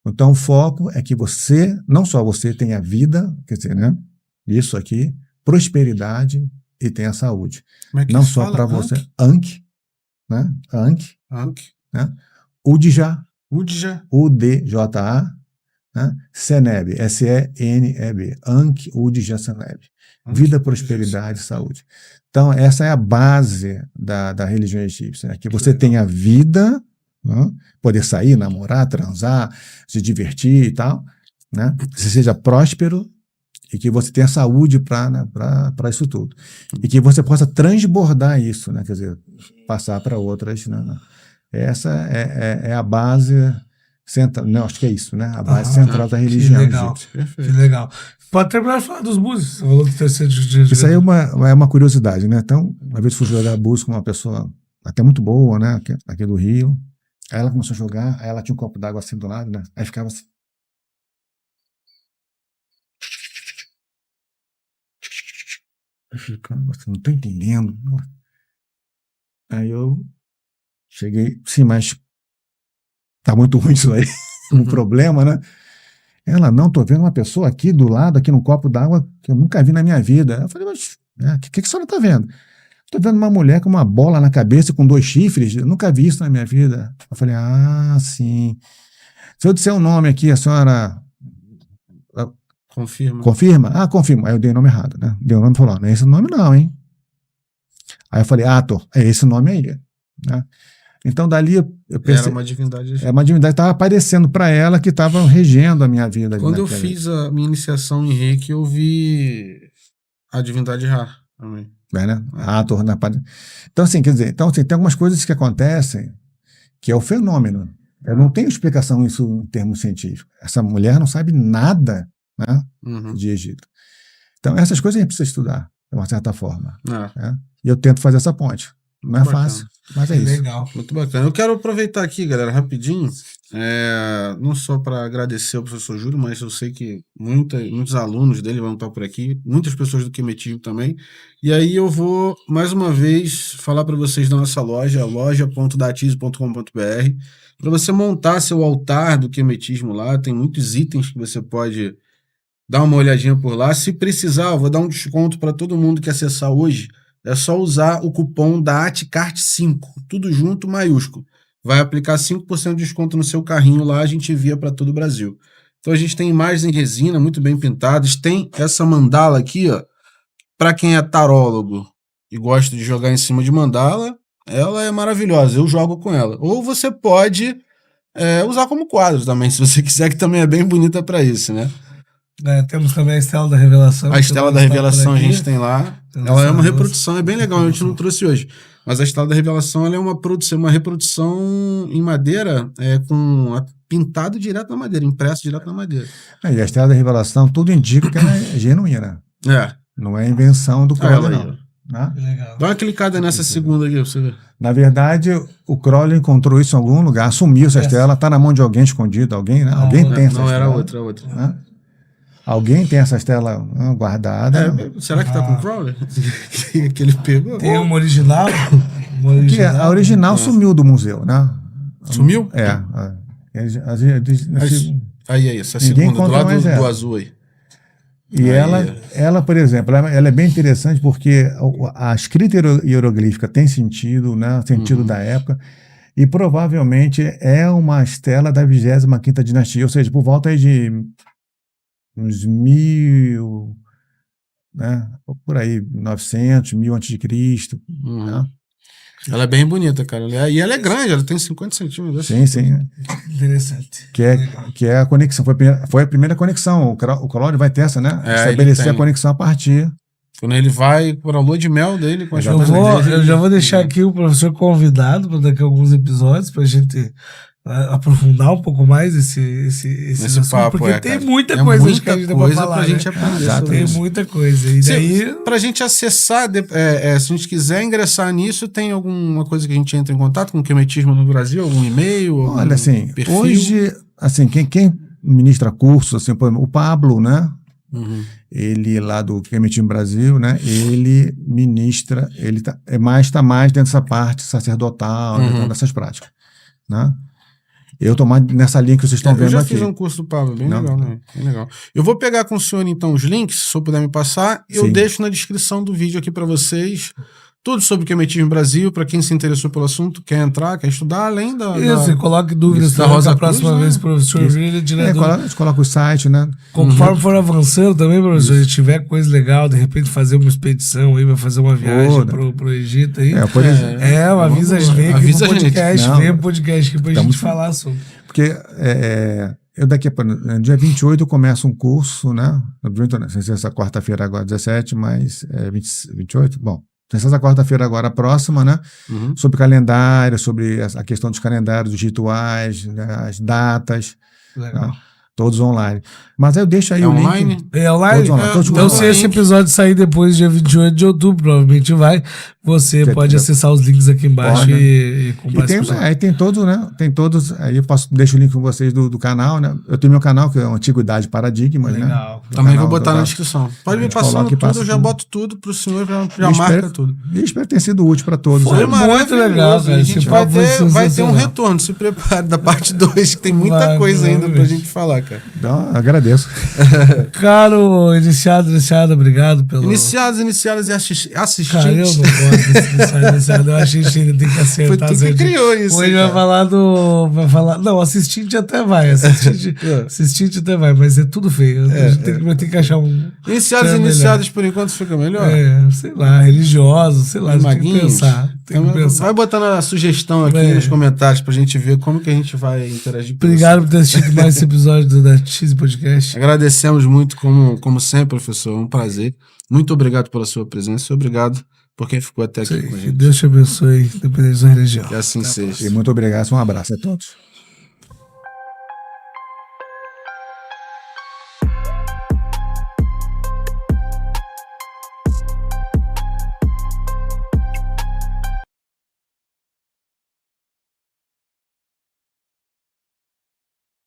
Então o foco é que você, não só você tenha vida, quer dizer, né? Isso aqui, prosperidade e tenha saúde. Como é que não só para você. Ankh, né? Ankh, né? Udja Udja. UDJA, né? Seneb, SENEB, Ankh Udja Seneb. Vida, prosperidade, saúde. Então, essa é a base da religião egípcia, né? Que você tenha vida, né? Poder sair, namorar, transar, se divertir e tal, né? Que você seja próspero e que você tenha saúde para isso tudo. E que você possa transbordar isso, né? Quer dizer, passar para outras, né? Essa é a base central, não, acho que é isso, né? A base central da religião egípcia. Que legal. Pode terminar de falar dos búzios. Você falou do terceiro dia. Isso aí é uma curiosidade, né? Então, uma vez fui jogar búzios com uma pessoa até muito boa, né? Aqui do Rio. Aí ela começou a jogar, aí ela tinha um copo d'água assim do lado, né? Aí ficava assim. Eu ficava, não tô entendendo. Aí eu cheguei, sim, mas tá muito ruim isso aí, um problema, né? Ela, não, tô vendo uma pessoa aqui do lado, aqui num copo d'água, que eu nunca vi na minha vida. Eu falei, mas o que a senhora tá vendo? Tô vendo uma mulher com uma bola na cabeça, com 2 chifres, eu nunca vi isso na minha vida. Eu falei, sim. Se eu disser um nome aqui, a senhora confirma? Confirma? Confirma. Aí eu dei o nome errado, né? Dei o nome e falou, não é esse nome não, hein? Aí eu falei, Ator, é esse nome aí, né? Então, dali eu pensei... Era uma divindade. É uma divindade que estava aparecendo para ela, que estava regendo a minha vida. Quando eu fiz a minha iniciação em Reiki, eu vi a divindade Ra também. Né? Ator na... Então, assim, quer dizer, tem algumas coisas que acontecem que é o fenômeno. Eu não tenho explicação isso em termos científicos. Essa mulher não sabe nada, né, de Egito. Então, essas coisas a gente precisa estudar, de uma certa forma. Né? E eu tento fazer essa ponte. Não é fácil, mas é isso. Legal. Muito bacana. Eu quero aproveitar aqui, galera, rapidinho, não só para agradecer ao professor Júlio, mas eu sei que muitos alunos dele vão estar por aqui, muitas pessoas do Kemetismo também. E aí eu vou, mais uma vez, falar para vocês da nossa loja, loja.datize.com.br, para você montar seu altar do Kemetismo lá. Tem muitos itens que você pode dar uma olhadinha por lá. Se precisar, eu vou dar um desconto para todo mundo que acessar hoje. É só usar o cupom DATCART5, tudo junto, maiúsculo. Vai aplicar 5% de desconto no seu carrinho lá, a gente envia para todo o Brasil. Então a gente tem imagens em resina, muito bem pintadas. Tem essa mandala aqui, ó, para quem é tarólogo e gosta de jogar em cima de mandala, ela é maravilhosa, eu jogo com ela. Ou você pode usar como quadro também, se você quiser, que também é bem bonita para isso, né? Temos também a Estela da Revelação. A Estela da Revelação a gente tem lá. Ela é uma reprodução, é bem legal, a gente não trouxe hoje. Mas a Estela da Revelação ela é uma reprodução em madeira, pintado direto na madeira, impresso direto na madeira. E a Estela da Revelação, tudo indica que ela é genuína. Não é invenção do Crowley, não. Legal. Dá uma clicada nessa segunda aqui pra você ver. Na verdade, o Crowley encontrou isso em algum lugar, assumiu essa estela, está na mão de alguém escondido, alguém, né? Alguém tem essa estela. Não, era outra. Né? Alguém tem essa estela guardada. Será que tá com o Crowley? que ele pegou? Tem uma original? A original sumiu do museu, né? Sumiu? Aí, essa segunda, do lado do azul aí. E ela, por exemplo, ela é bem interessante porque a escrita hieroglífica tem sentido, né? Sentido da época. E provavelmente é uma estela da 25ª dinastia, ou seja, por volta aí de uns 1000, né? Por aí, 900, 1000 a.C., né? Ela é bem bonita, cara. E ela é grande, ela tem 50 centímetros. Sim. Interessante. Que é a conexão. Foi a primeira conexão. O Crowley vai ter essa, né? Estabelecer a conexão a partir. Quando ele vai para a lua de mel dele com a eu já vou deixar aqui o professor convidado para daqui a alguns episódios para a gente aprofundar um pouco mais esse papo, porque tem muita coisa que a gente deve falar, pra gente aprender. Tem muita coisa. E daí, pra gente acessar, se a gente quiser ingressar nisso, tem alguma coisa que a gente entra em contato com o Kemetismo no Brasil? Algum e-mail? Olha, assim, perfil? hoje, assim, quem ministra cursos, assim, por exemplo, o Pablo, né? Ele lá do Kemetismo Brasil, né? Ele ministra, ele tá mais dentro dessa parte sacerdotal, né, dessas práticas, né? Eu tô mais nessa linha que vocês estão vendo aqui. Eu já fiz um curso do Pablo, bem legal, né? Bem legal. Eu vou pegar com o senhor, então, os links, se o senhor puder me passar. Eu deixo na descrição do vídeo aqui para vocês tudo sobre Kemetismo Brasil, para quem se interessou pelo assunto, quer entrar, quer estudar, além da... Isso, e coloque dúvidas da também, Rosa da próxima Cruz, vez, né? professor Vila, direto. A gente coloca o site, né? Conforme for avançando também, professor, se tiver coisa legal, de repente fazer uma expedição aí, vai fazer uma viagem pro Egito aí. Avisa a gente, vem aqui pro podcast, vem pro podcast aqui pra gente falar sobre. Porque eu daqui a dia 28 eu começo um curso, né? Essa quarta-feira agora, 17, mas 28? Bom, essa quarta-feira agora, a próxima, né? Sobre calendário, sobre a questão dos calendários, dos rituais, né? As datas. Legal. Né? Todos online. Mas aí eu deixo aí o online? link. É online? Então, se esse episódio sair depois, dia 28 de outubro, provavelmente vai. Você pode acessar os links aqui embaixo e comprar esse aí tem todos, né? Tem todos. Aí eu deixo o link com vocês do canal, né? Eu tenho meu canal, que é o Antiguidade Paradigmas, legal. Né? Também vou botar na descrição. Pode me passando tudo, eu já boto tudo pro senhor, já marca tudo. E espero ter sido útil para todos. Foi muito legal, cara. A gente vai ter um retorno, se prepare da parte 2, que tem muita coisa ainda pra gente falar, cara. Então, agradeço. Caro iniciado, obrigado pelo... Iniciados e assistentes. Cara, eu não gosto desse iniciado. Eu achei que ainda tem que acertar. Foi tu que criou isso. Hoje vai falar não, assistente até vai. Assistente até vai, mas é tudo feio. A gente vai ter que achar um... Iniciados por enquanto fica melhor. Sei lá, religiosos, sei lá, tem que pensar. Vai botando a sugestão aqui nos comentários pra gente ver como que a gente vai interagir. Obrigado por ter assistido mais esse episódio da X Podcast. Agradecemos muito, como sempre, professor. Um prazer. Muito obrigado pela sua presença. Obrigado por quem ficou até aqui com a gente. Que Deus te abençoe, independente da religião. Que assim seja. E muito obrigado. Um abraço a todos.